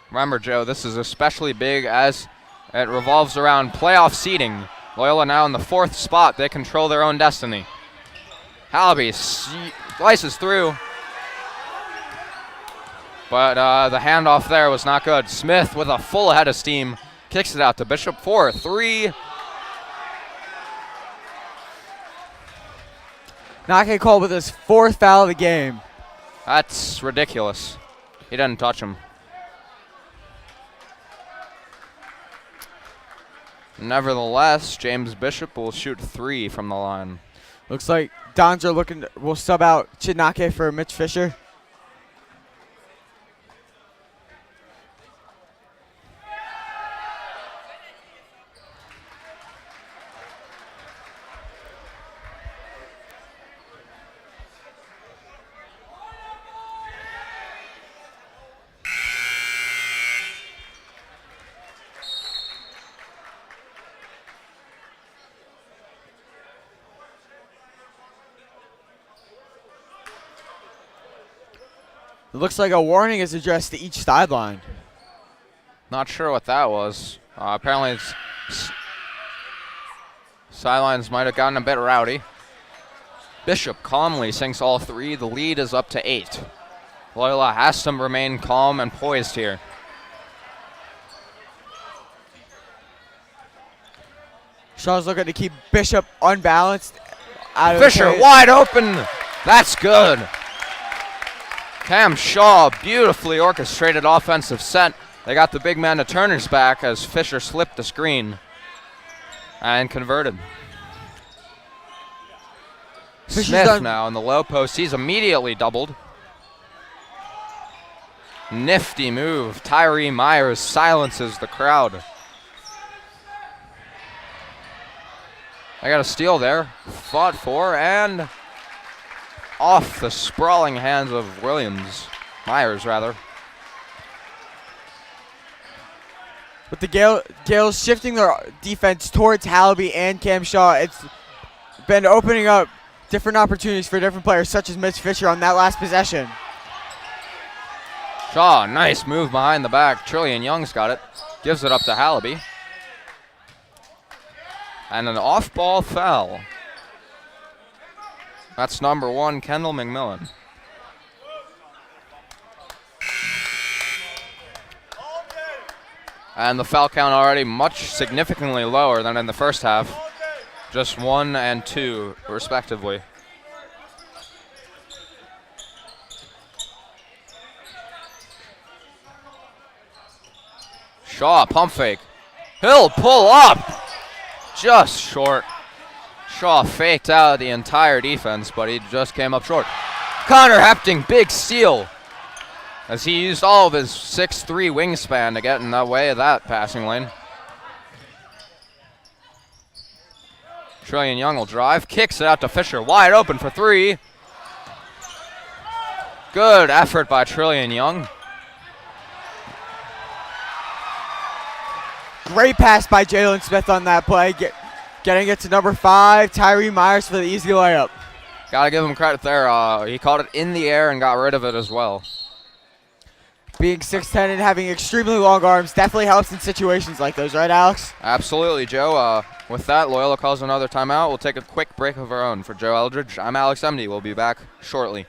Speaker 3: Remember, Joe, this is especially big as it revolves around playoff seeding. Loyola now in the 4th spot. They control their own destiny. Hallaby slices through, but the handoff there was not good. Smith with a full head of steam kicks it out to Bishop for 3.
Speaker 2: Not going to call with his 4th foul of the game.
Speaker 3: That's ridiculous. He didn't touch him. Nevertheless, James Bishop will shoot 3 from the line.
Speaker 2: Looks like Dons are will sub out Chinake for Mitch Fisher. It looks like a warning is addressed to each sideline.
Speaker 3: Not sure what that was. Apparently, sidelines might have gotten a bit rowdy. Bishop calmly sinks all 3. The lead is up to 8. Loyola has to remain calm and poised here.
Speaker 2: Shaw's looking to keep Bishop unbalanced.
Speaker 3: Fisher wide open. That's good. Cam Shaw, beautifully orchestrated offensive set. They got the big man to Turner's back as Fisher slipped the screen and converted. Smith now in the low post. He's immediately doubled. Nifty move. Tyree Myers silences the crowd. I got a steal there. Fought for and off the sprawling hands of Myers rather.
Speaker 2: With the Gaels shifting their defense towards Hallaby and Cam Shaw, it's been opening up different opportunities for different players, such as Mitch Fisher on that last possession.
Speaker 3: Shaw, nice move behind the back. Trillian Young's got it. Gives it up to Hallaby. And an off-ball foul. That's number 1, Kendall McMillan. And the foul count already much significantly lower than in the first half. Just 1 and 2, respectively. Shaw, pump fake. He'll pull up. Just short. Shaw faked out the entire defense, but he just came up short. Connor Hefting, big steal, as he used all of his 6'3" wingspan to get in the way of that passing lane. Trillian Young will drive, kicks it out to Fisher, wide open for 3. Good effort by Trillian Young.
Speaker 2: Great pass by Jalen Smith on that play, getting it to number 5, Tyree Myers for the easy layup.
Speaker 3: Gotta give him credit there. He caught it in the air and got rid of it as well.
Speaker 2: Being 6'10 and having extremely long arms definitely helps in situations like those, right, Alex?
Speaker 3: Absolutely, Joe. With that, Loyola calls another timeout. We'll take a quick break of our own. For Joe Eldridge, I'm Alex Emdy. We'll be back shortly.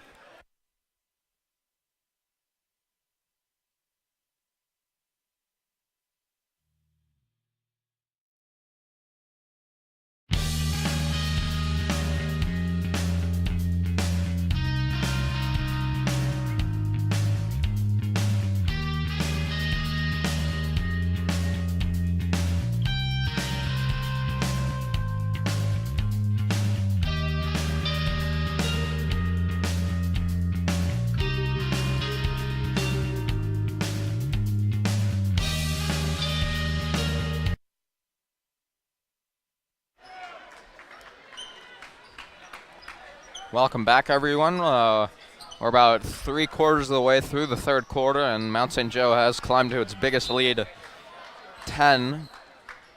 Speaker 3: Welcome back, everyone. We're about 3/4 of the way through the third quarter, and Mount St. Joe has climbed to its biggest lead, 10.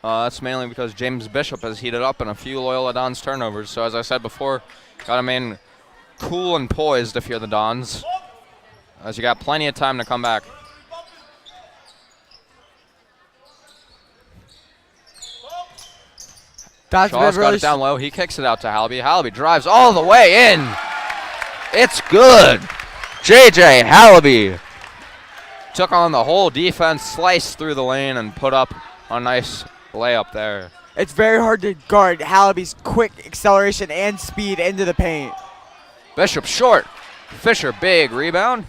Speaker 3: That's mainly because James Bishop has heated up and a few Loyola Dons turnovers. So as I said before, got to remain cool and poised if you're the Dons, as you got plenty of time to come back. Shaw's got it down low. He kicks it out to Halaby. Halaby drives all the way in. It's good. J.J. Halaby took on the whole defense, sliced through the lane, and put up a nice layup there.
Speaker 2: It's very hard to guard Halaby's quick acceleration and speed into the paint.
Speaker 3: Bishop short. Fisher, big rebound.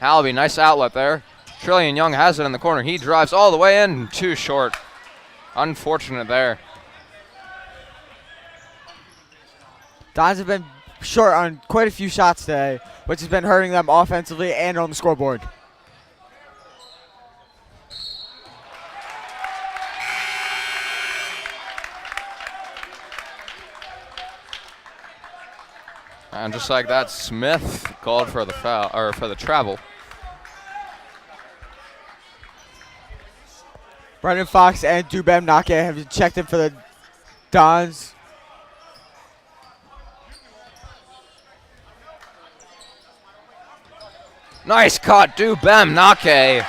Speaker 3: Halaby, nice outlet there. Trillion Young has it in the corner. He drives all the way in, too short. Unfortunate there.
Speaker 2: Dons have been short on quite a few shots today, which has been hurting them offensively and on the scoreboard.
Speaker 3: And just like that, Smith called for the foul, or for the travel.
Speaker 2: Brendan Fox and Dubem Nake have checked in for the Dons.
Speaker 3: Nice cut, Dubem Nake.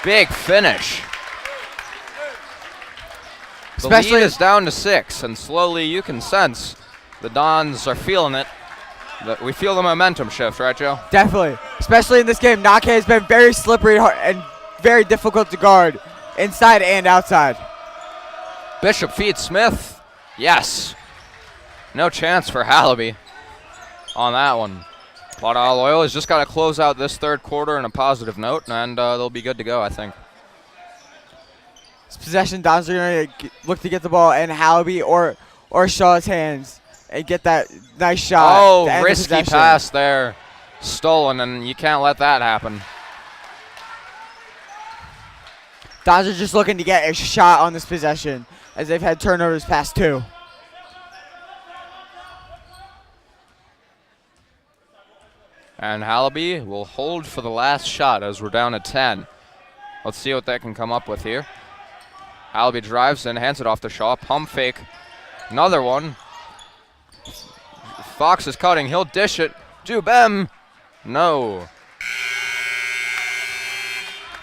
Speaker 3: Big finish. The lead is down to 6, and slowly you can sense the Dons are feeling it. We feel the momentum shift, right, Joe?
Speaker 2: Definitely. Especially in this game, Nake has been very slippery and very difficult to guard, inside and outside.
Speaker 3: Bishop feeds Smith. Yes. No chance for Halaby on that one. But Loyola's just got to close out this third quarter in a positive note, and they'll be good to go, I think.
Speaker 2: This possession, Dons are going to look to get the ball in Halaby or Shaw's hands and get that nice shot.
Speaker 3: Oh, risky pass there. Stolen, and you can't let that happen.
Speaker 2: Dons are just looking to get a shot on this possession, as they've had turnovers past 2.
Speaker 3: And Halaby will hold for the last shot as we're down to 10. Let's see what they can come up with here. Halaby drives and hands it off to Shaw. Pump fake. Another one. Fox is cutting. He'll dish it. Dubem. No.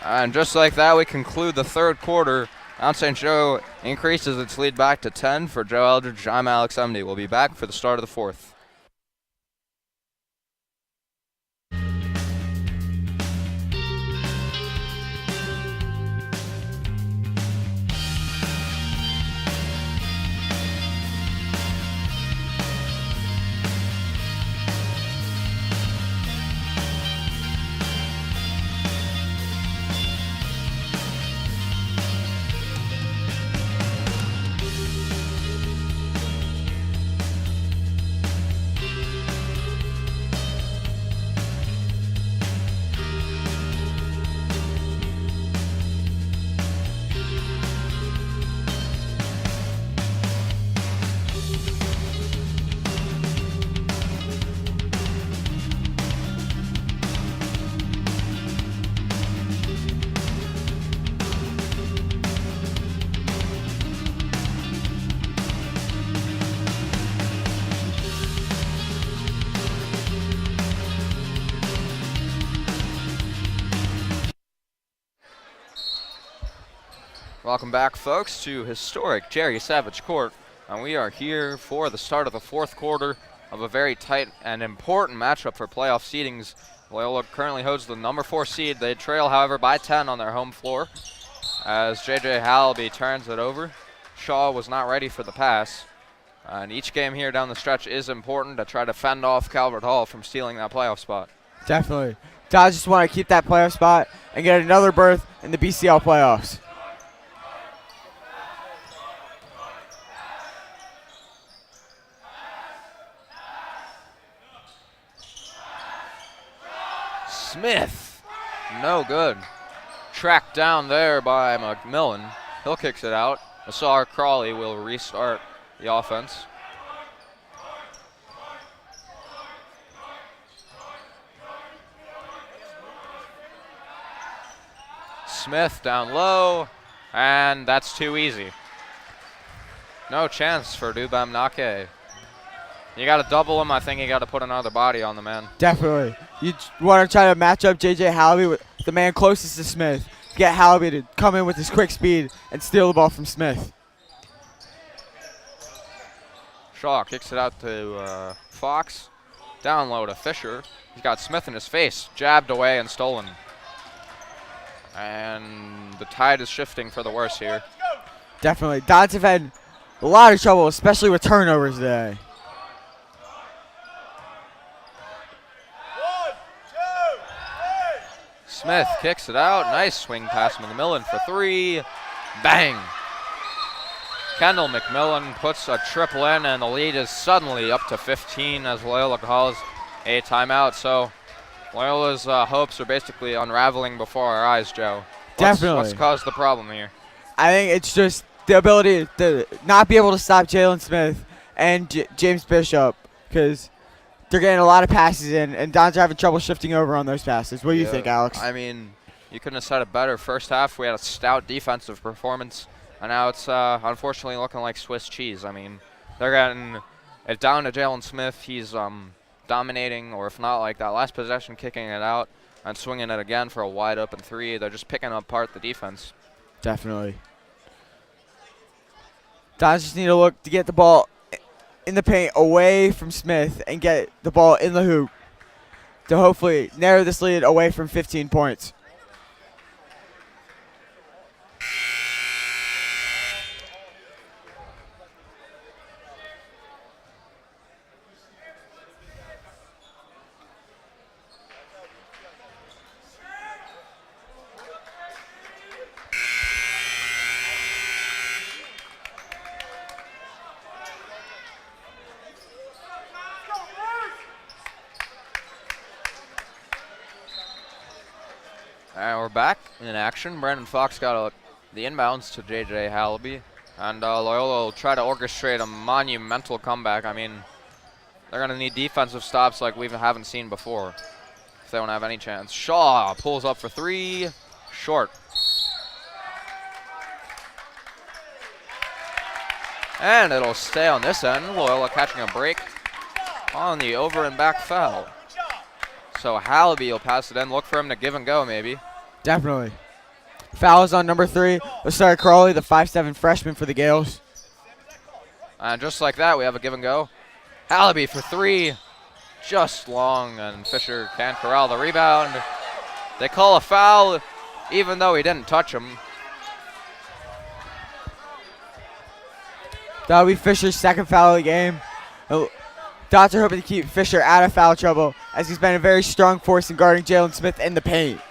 Speaker 3: And just like that, we conclude the third quarter. Mount St. Joe increases its lead back to 10. For Joe Eldridge, I'm Alex Emdy. We'll be back for the start of the fourth. Welcome back, folks, to historic Jerry Savage Court. And we are here for the start of the fourth quarter of a very tight and important matchup for playoff seedings. Loyola currently holds the number 4 seed. They trail, however, by 10 on their home floor as J.J. Hallaby turns it over. Shaw was not ready for the pass. And each game here down the stretch is important to try to fend off Calvert Hall from stealing that playoff spot.
Speaker 4: Definitely. Dodgers just want to keep that playoff spot and get another berth in the BCL playoffs.
Speaker 3: Smith, no good. Tracked down there by McMillan. Hill kicks it out. Asar Crawley will restart the offense. Smith down low, and that's too easy. No chance for Dubem Nake. You got to double him. I think you got to put another body on the man.
Speaker 4: Definitely. You want to try to match up J.J. Hallaby with the man closest to Smith. Get Hallaby to come in with his quick speed and steal the ball from Smith.
Speaker 3: Shaw kicks it out to Fox. Down low to Fisher. He's got Smith in his face. Jabbed away and stolen. And the tide is shifting for the worse here.
Speaker 4: Definitely. Dons have had a lot of trouble, especially with turnovers today.
Speaker 3: Smith kicks it out. Nice swing pass McMillan for 3. Bang. Kendall McMillan puts a triple in, and the lead is suddenly up to 15 as Loyola calls a timeout. So Loyola's hopes are basically unraveling before our eyes, Joe.
Speaker 4: Definitely.
Speaker 3: What's caused the problem here? I
Speaker 4: think it's just the ability to not be able to stop Jalen Smith and James Bishop, because they're getting a lot of passes in, and Dons are having trouble shifting over on those passes. What do you think, Alex?
Speaker 3: I mean, you couldn't have said it better. First half, we had a stout defensive performance, and now it's unfortunately looking like Swiss cheese. I mean, they're getting it down to Jalen Smith. He's dominating, or if not, like that last possession, kicking it out and swinging it again for a wide open 3. They're just picking apart the defense.
Speaker 4: Definitely. Dons just need to look to get the ball in the paint away from Smith and get the ball in the hoop to hopefully narrow this lead away from 15 points.
Speaker 3: And we're back in action. Brandon Fox got the inbounds to J.J. Hallaby. And Loyola will try to orchestrate a monumental comeback. I mean, they're going to need defensive stops like we haven't seen before if they don't have any chance. Shaw pulls up for 3. Short. And it'll stay on this end. Loyola catching a break on the over and back foul. So Hallaby will pass it in. Look for him to give and go, maybe.
Speaker 4: Definitely. Foul is on number 3. Osari Crawley, the 5'7" freshman for the Gaels.
Speaker 3: And just like that, we have a give and go. Hallaby for 3. Just long, and Fisher can't corral the rebound. They call a foul, even though he didn't touch him.
Speaker 4: That'll be Fisher's second foul of the game. Dons are hoping to keep Fisher out of foul trouble, as he's been a very strong force in guarding Jalen Smith in the paint.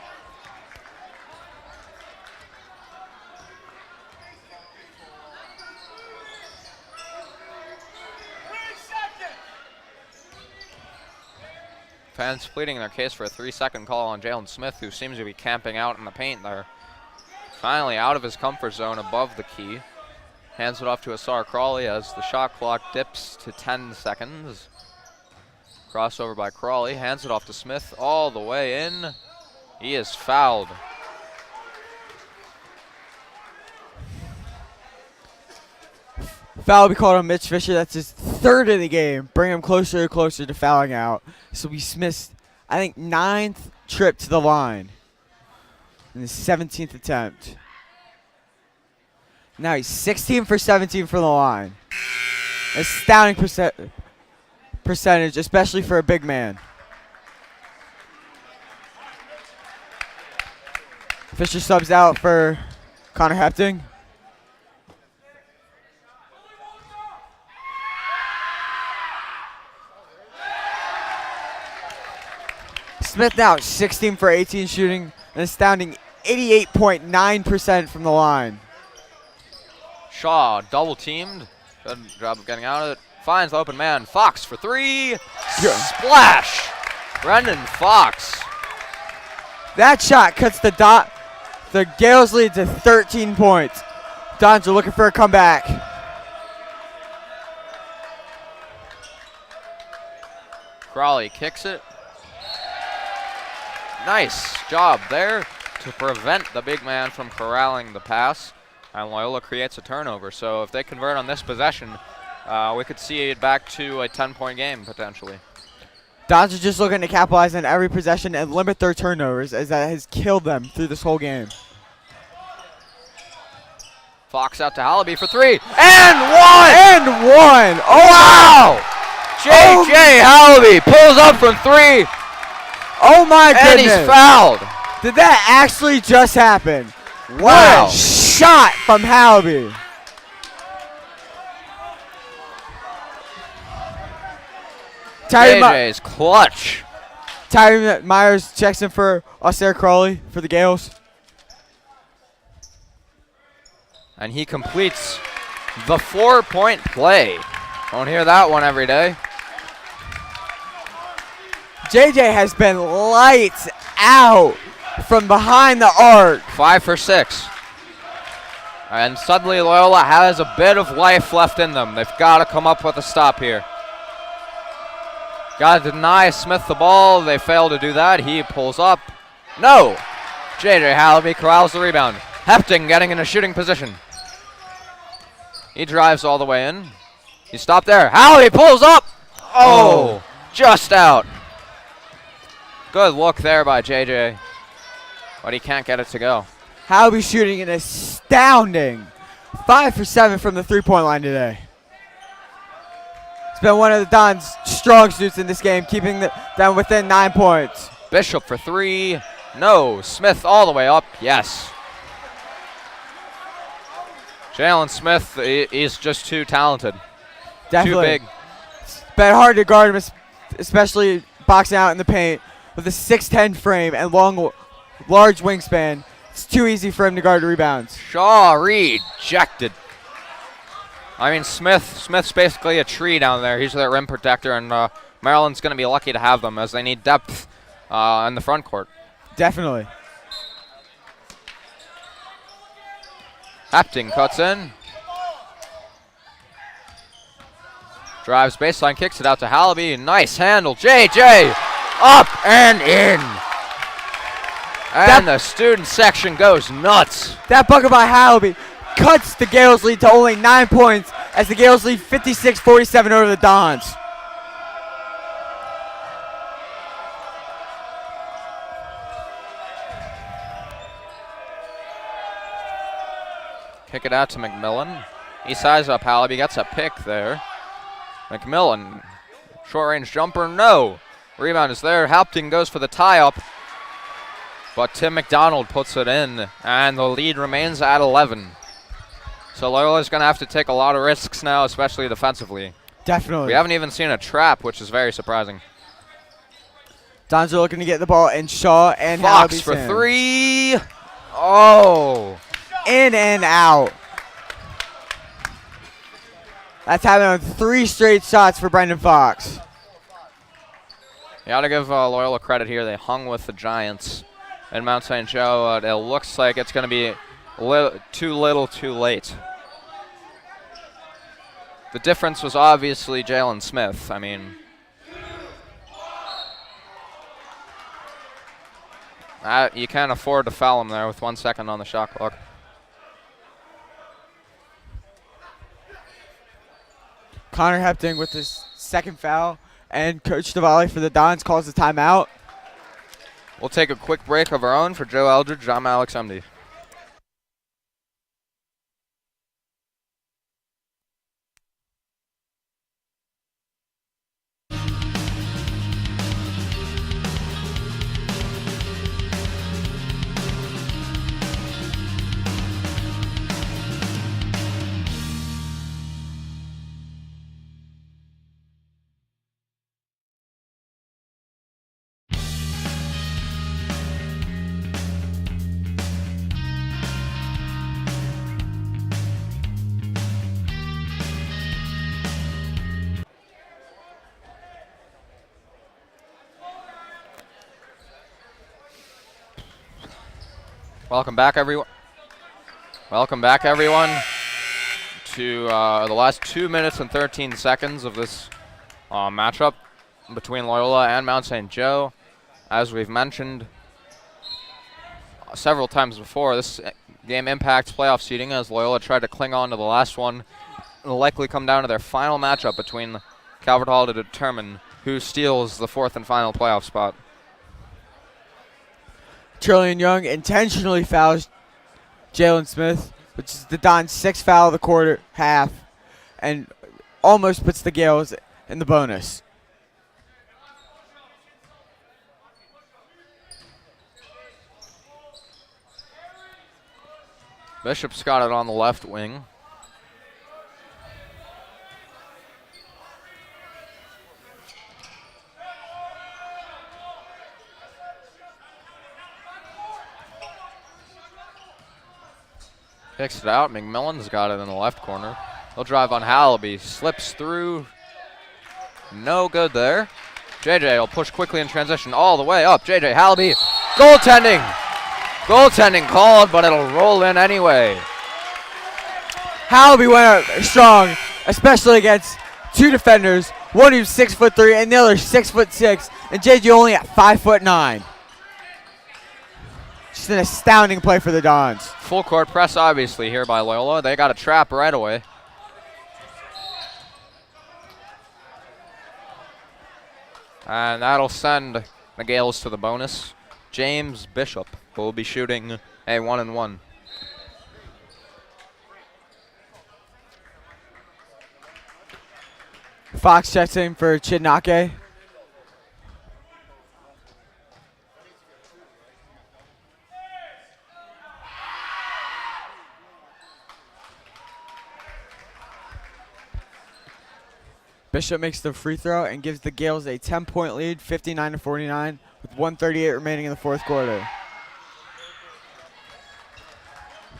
Speaker 3: Fans pleading their case for a 3-second call on Jalen Smith, who seems to be camping out in the paint there. Finally out of his comfort zone above the key. Hands it off to Asar Crawley as the shot clock dips to 10 seconds. Crossover by Crawley, hands it off to Smith all the way in. He is fouled.
Speaker 4: Foul will be called on Mitch Fisher. That's his 3rd of the game. Bring him closer and closer to fouling out. So we Smith's, I think, 9th trip to the line in his 17th attempt. Now he's 16 for 17 from the line. Astounding percentage, especially for a big man. Fisher subs out for Connor Hepting. Smith now 16 for 18 shooting, an astounding 88.9% from the line.
Speaker 3: Shaw double teamed. Good job of getting out of it. Finds the open man. Fox for three. Splash! Brendan Fox.
Speaker 4: That shot cuts the Gaels lead to 13 points. Dons are looking for a comeback.
Speaker 3: Crawley kicks it. Nice job there to prevent the big man from corralling the pass. And Loyola creates a turnover. So if they convert on this possession, we could see it back to a 10-point game potentially.
Speaker 4: Dons are just looking to capitalize on every possession and limit their turnovers, as that has killed them through this whole game.
Speaker 3: Fox out to Hallaby for three. And one!
Speaker 4: And one! Oh,
Speaker 3: wow! J.J. Hallaby pulls up from three.
Speaker 4: Oh, my goodness.
Speaker 3: And he's fouled.
Speaker 4: Did that actually just happen?
Speaker 3: Wow.
Speaker 4: What a shot from Hallaby.
Speaker 3: JJ's clutch.
Speaker 4: Tyree Myers checks in for Austin Crawley for the Gaels.
Speaker 3: And he completes the 4-point play. Don't hear that one every day.
Speaker 4: JJ has been lights out from behind the arc.
Speaker 3: 5 for 6. And suddenly Loyola has a bit of life left in them. They've got to come up with a stop here. Got to deny Smith the ball. They fail to do that. He pulls up. No! J.J. Hallaby corrals the rebound. Hepting getting in a shooting position. He drives all the way in. He stopped there. Hallaby pulls up! Oh! Just out. Good look there by J.J. But he can't get it to go.
Speaker 4: Hallaby shooting an astounding 5 for 7 from the three-point line today. It's been one of the Dons' strong suits in this game, keeping them within 9 points.
Speaker 3: Bishop for three. No. Smith all the way up. Yes. Jalen Smith is just too talented.
Speaker 4: Definitely.
Speaker 3: Too big.
Speaker 4: It's been hard to guard him, especially boxing out in the paint. With a 6'10 frame and large wingspan, it's too easy for him to guard rebounds.
Speaker 3: Shaw rejected. I mean, Smith's basically a tree down there. He's their rim protector, and Maryland's going to be lucky to have them as they need depth in the front court.
Speaker 4: Definitely.
Speaker 3: Hepting cuts in. Drives baseline, kicks it out to Hallaby. Nice handle. J.J. up and in. And the student section goes nuts.
Speaker 4: That bucket by Hallaby cuts the Gaels lead to only 9 points as the Gaels lead 56-47 over the Dons.
Speaker 3: Kick it out to McMillan. He sizes up Hallaby, gets a pick there. McMillan, short range jumper, no. Rebound is there. Hepting goes for the tie-up. But Tim McDonald puts it in, and the lead remains at 11. So Loyola's going to have to take a lot of risks now, especially defensively.
Speaker 4: Definitely.
Speaker 3: We haven't even seen a trap, which is very surprising.
Speaker 4: Dons are looking to get the ball, and Shaw and
Speaker 3: Fox
Speaker 4: Hallaby's
Speaker 3: for
Speaker 4: in.
Speaker 3: three. Oh.
Speaker 4: In and out. That's happening on 3 straight shots for Brendan Fox.
Speaker 3: You got to give Loyola credit here. They hung with the Giants in Mount St. Joe. It looks like it's going to be too little, too late. The difference was obviously Jalen Smith. I mean, you can't afford to foul him there with 1 second on the shot clock.
Speaker 4: Connor Hepting with his second foul, and Coach Davali for the Dons calls the timeout.
Speaker 3: We'll take a quick break of our own. For Joe Eldridge, I'm Alex Emdy. Welcome back, everyone. Welcome back, everyone, to the last 2 minutes and 13 seconds of this matchup between Loyola and Mount St. Joe. As we've mentioned several times before, this game impacts playoff seeding as Loyola tried to cling on to the last one. It'll likely come down to their final matchup between Calvert Hall to determine who steals the fourth and final playoff spot.
Speaker 4: Trillian Young intentionally fouls Jalen Smith, which is the Don's 6th foul of the quarter half, and almost puts the Gaels in the bonus.
Speaker 3: Bishop's got it on the left wing. Kicks it out. McMillan's got it in the left corner. He'll drive on Hallaby. Slips through. No good there. JJ will push quickly in transition all the way up. JJ Hallaby. Goaltending. Goaltending called, but it'll roll in anyway.
Speaker 4: Hallaby went out strong, especially against two defenders, one who's 6'3" and the other 6'6", and JJ only at 5'9". Just an astounding play for the Dons.
Speaker 3: Full court press, obviously, here by Loyola. They got a trap right away. And that'll send the Gaels to the bonus. James Bishop will be shooting a 1-and-1.
Speaker 4: Fox checks in for Chidnake. Bishop makes the free throw and gives the Gaels a 10-point lead, 59-49, with 1:38 remaining in the fourth quarter.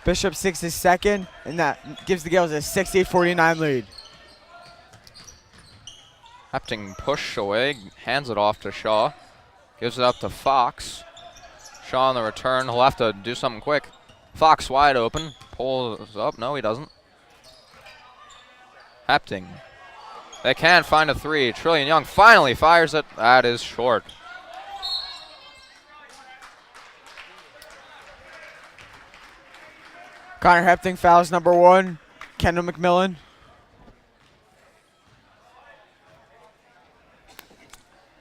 Speaker 4: Bishop sinks his second, and that gives the Gaels a 68-49 lead.
Speaker 3: Hepting push away, hands it off to Shaw. Gives it up to Fox. Shaw on the return. He'll have to do something quick. Fox wide open. Pulls up. No, he doesn't. Hepting. They can't find a three. Trillian Young finally fires it. That is short.
Speaker 4: Connor Hepting fouls number 1. Kendall McMillan.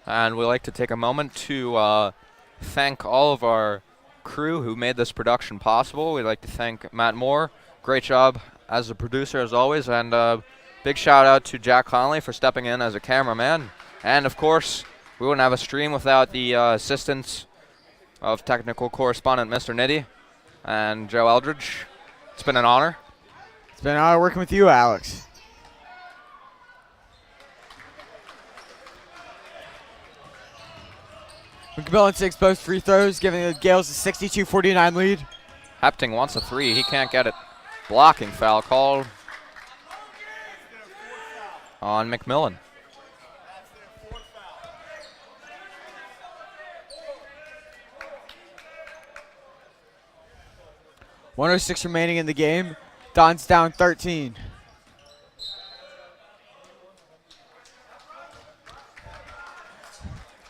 Speaker 3: And we'd like to take a moment to thank all of our crew who made this production possible. We'd like to thank Matt Moore. Great job as a producer as always. And big shout out to Jack Connolly for stepping in as a cameraman. And of course, we wouldn't have a stream without the assistance of technical correspondent Mr. Nitty and Joe Eldridge. It's been an honor.
Speaker 4: It's been an honor working with you, Alex. McMillan takes both free throws, giving the Gaels a 62-49 lead.
Speaker 3: Hepting wants a three. He can't get it. Blocking foul called on McMillan.
Speaker 4: .106 remaining in the game. Don's down 13.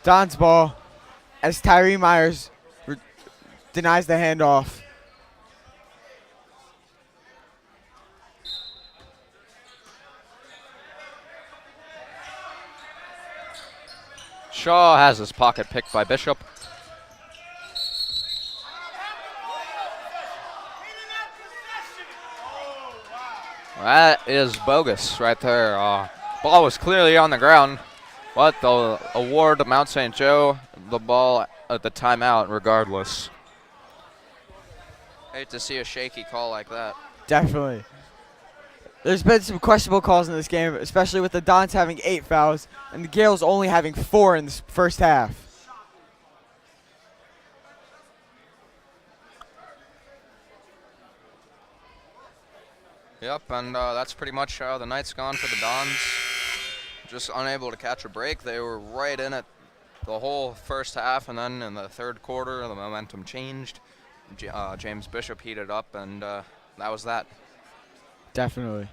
Speaker 4: Don's ball as Tyree Myers denies the handoff.
Speaker 3: Shaw has his pocket picked by Bishop. That is bogus right there. Ball was clearly on the ground, but they'll award Mount St. Joe the ball at the timeout regardless. Hate to see a shaky call like that.
Speaker 4: Definitely. There's been some questionable calls in this game, especially with the Dons having 8 fouls and the Gaels only having 4 in this first half.
Speaker 3: Yep, and that's pretty much how the night's gone for the Dons. Just unable to catch a break. They were right in it the whole first half, and then in the third quarter, the momentum changed. James Bishop heated up, and that was that.
Speaker 4: Definitely.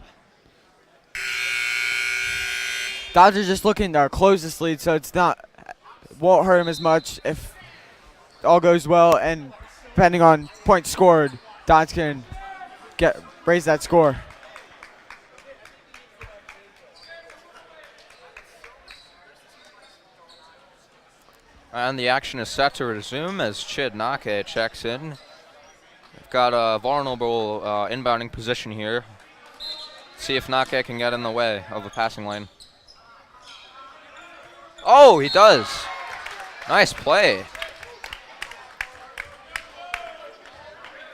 Speaker 4: Dodgers just looking to close this lead, so won't hurt him as much if all goes well, and depending on points scored, Dons can raise that score.
Speaker 3: And the action is set to resume as Chid Nake checks in. We've got a vulnerable inbounding position here. See if Nake can get in the way of the passing lane. Oh, he does. Nice play.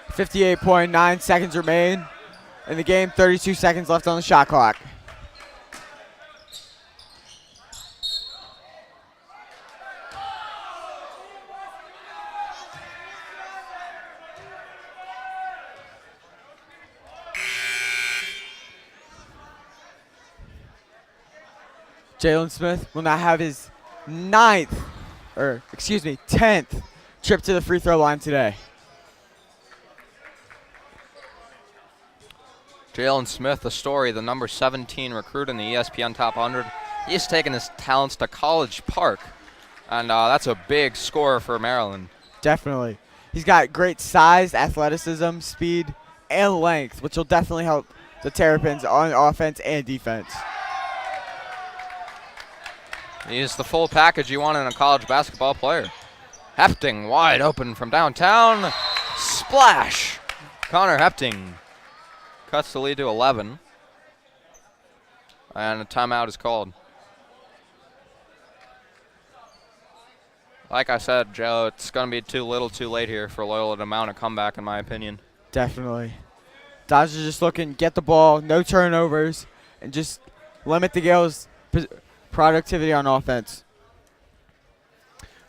Speaker 4: 58.9 seconds remain in the game, 32 seconds left on the shot clock. Jalen Smith will now have his 10th trip to the free throw line today.
Speaker 3: Jalen Smith, the story, the number 17 recruit in the ESPN Top 100. He's taken his talents to College Park, and that's a big score for Maryland.
Speaker 4: Definitely. He's got great size, athleticism, speed, and length, which will definitely help the Terrapins on offense and defense.
Speaker 3: He's the full package you want in a college basketball player. Hepting wide open from downtown. Splash! Connor Hepting cuts the lead to 11. And a timeout is called. Like I said, Joe, it's going to be too little too late here for Loyola to mount a comeback, in my opinion.
Speaker 4: Definitely. Dodgers just looking, get the ball, no turnovers, and just limit the Gaels' productivity on offense.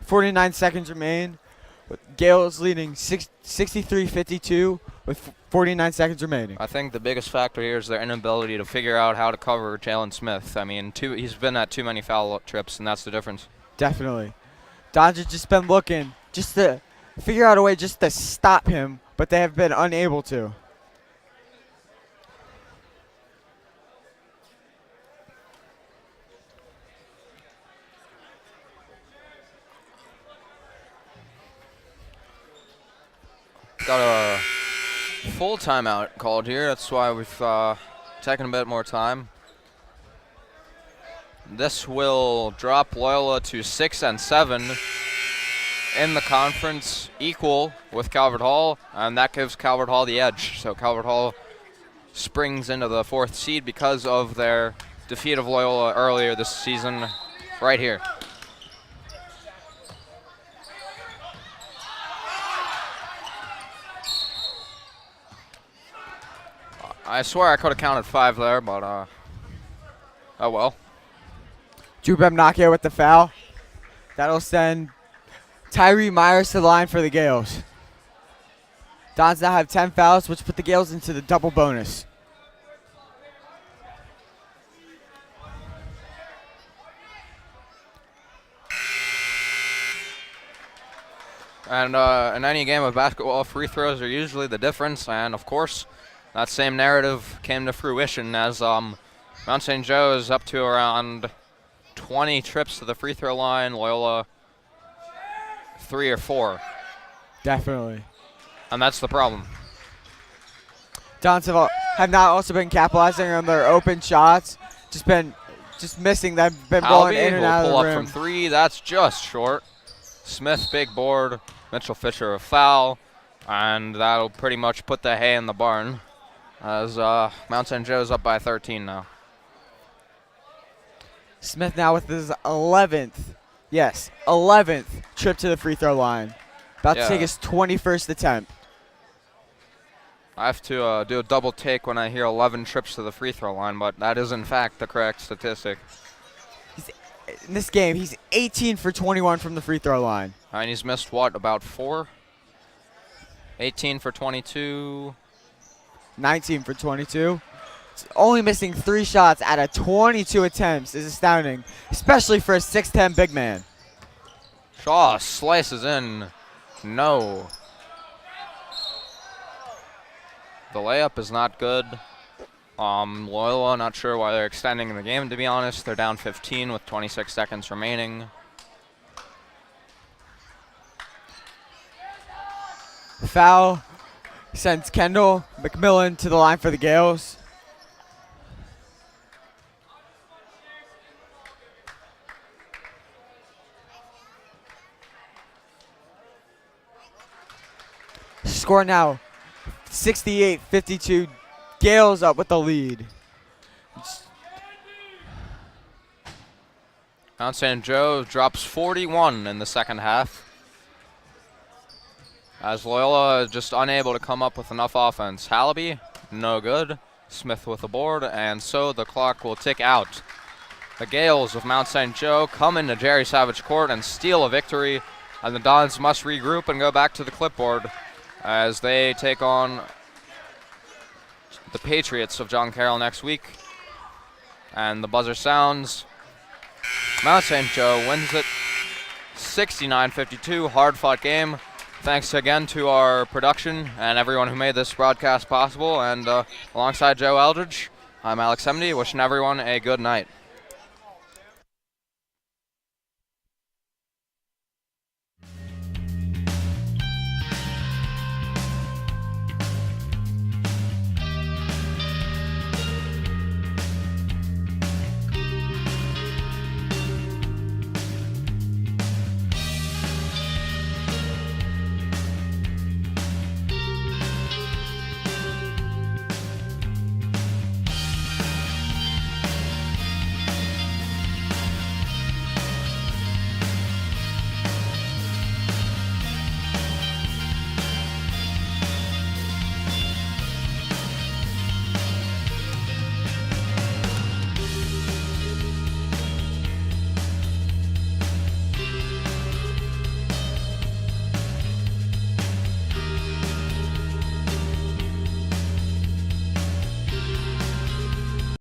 Speaker 4: 49 seconds remain, with Gaels leading 63-52 with 49 seconds remaining.
Speaker 3: I think the biggest factor here is their inability to figure out how to cover Jalen Smith. I mean, he's been at too many foul trips, and that's the difference.
Speaker 4: Definitely. Dodgers just been looking just to figure out a way just to stop him, but they have been unable to.
Speaker 3: Got a full timeout called here. That's why we've taken a bit more time. This will drop Loyola to 6-7 in the conference, equal with Calvert Hall, and that gives Calvert Hall the edge. So Calvert Hall springs into the 4th seed because of their defeat of Loyola earlier this season right here. I swear I could have counted 5 there, but oh well.
Speaker 4: Drew Bemnakia with the foul. That'll send Tyree Myers to the line for the Gaels. Dons now have 10 fouls, which put the Gaels into the double bonus.
Speaker 3: And in any game of basketball, free throws are usually the difference, and of course, that same narrative came to fruition as Mount St. Joe is up to around 20 trips to the free throw line. Loyola 3 or 4.
Speaker 4: Definitely.
Speaker 3: And that's the problem.
Speaker 4: Dons have not also been capitalizing on their open shots. Just missing them. Been rolling in and out of the
Speaker 3: pull
Speaker 4: rim.
Speaker 3: up from 3. That's just short. Smith, big board. Mitchell Fisher, a foul. And that'll pretty much put the hay in the barn as Mount St. Joe's up by 13 now.
Speaker 4: Smith now with his 11th trip to the free throw line. About to take his 21st attempt.
Speaker 3: I have to do a double take when I hear 11 trips to the free throw line, but that is in fact the correct statistic.
Speaker 4: In this game, he's 18 for 21 from the free throw line.
Speaker 3: And he's missed, what, about 4? 18 for 22.
Speaker 4: 19 for 22. Only missing 3 shots out of 22 attempts is astounding, especially for a 6'10 big man.
Speaker 3: Shaw slices in. No. The layup is not good. Loyola, not sure why they're extending the game, to be honest. They're down 15 with 26 seconds remaining.
Speaker 4: Foul sends Kendall McMillan to the line for the Gaels. Score now 68-52. Gaels up with the lead.
Speaker 3: Mount St. Joe drops 41 in the second half, as Loyola is just unable to come up with enough offense. Hallaby, no good. Smith with the board, and so the clock will tick out. The Gaels of Mount St. Joe come into Jerry Savage Court and steal a victory, and the Dons must regroup and go back to the clipboard as they take on the Patriots of John Carroll next week. And the buzzer sounds. Mount St. Joe wins it 69-52. Hard-fought game. Thanks again to our production and everyone who made this broadcast possible. And alongside Joe Eldridge, I'm Alex Emdy, wishing everyone a good night.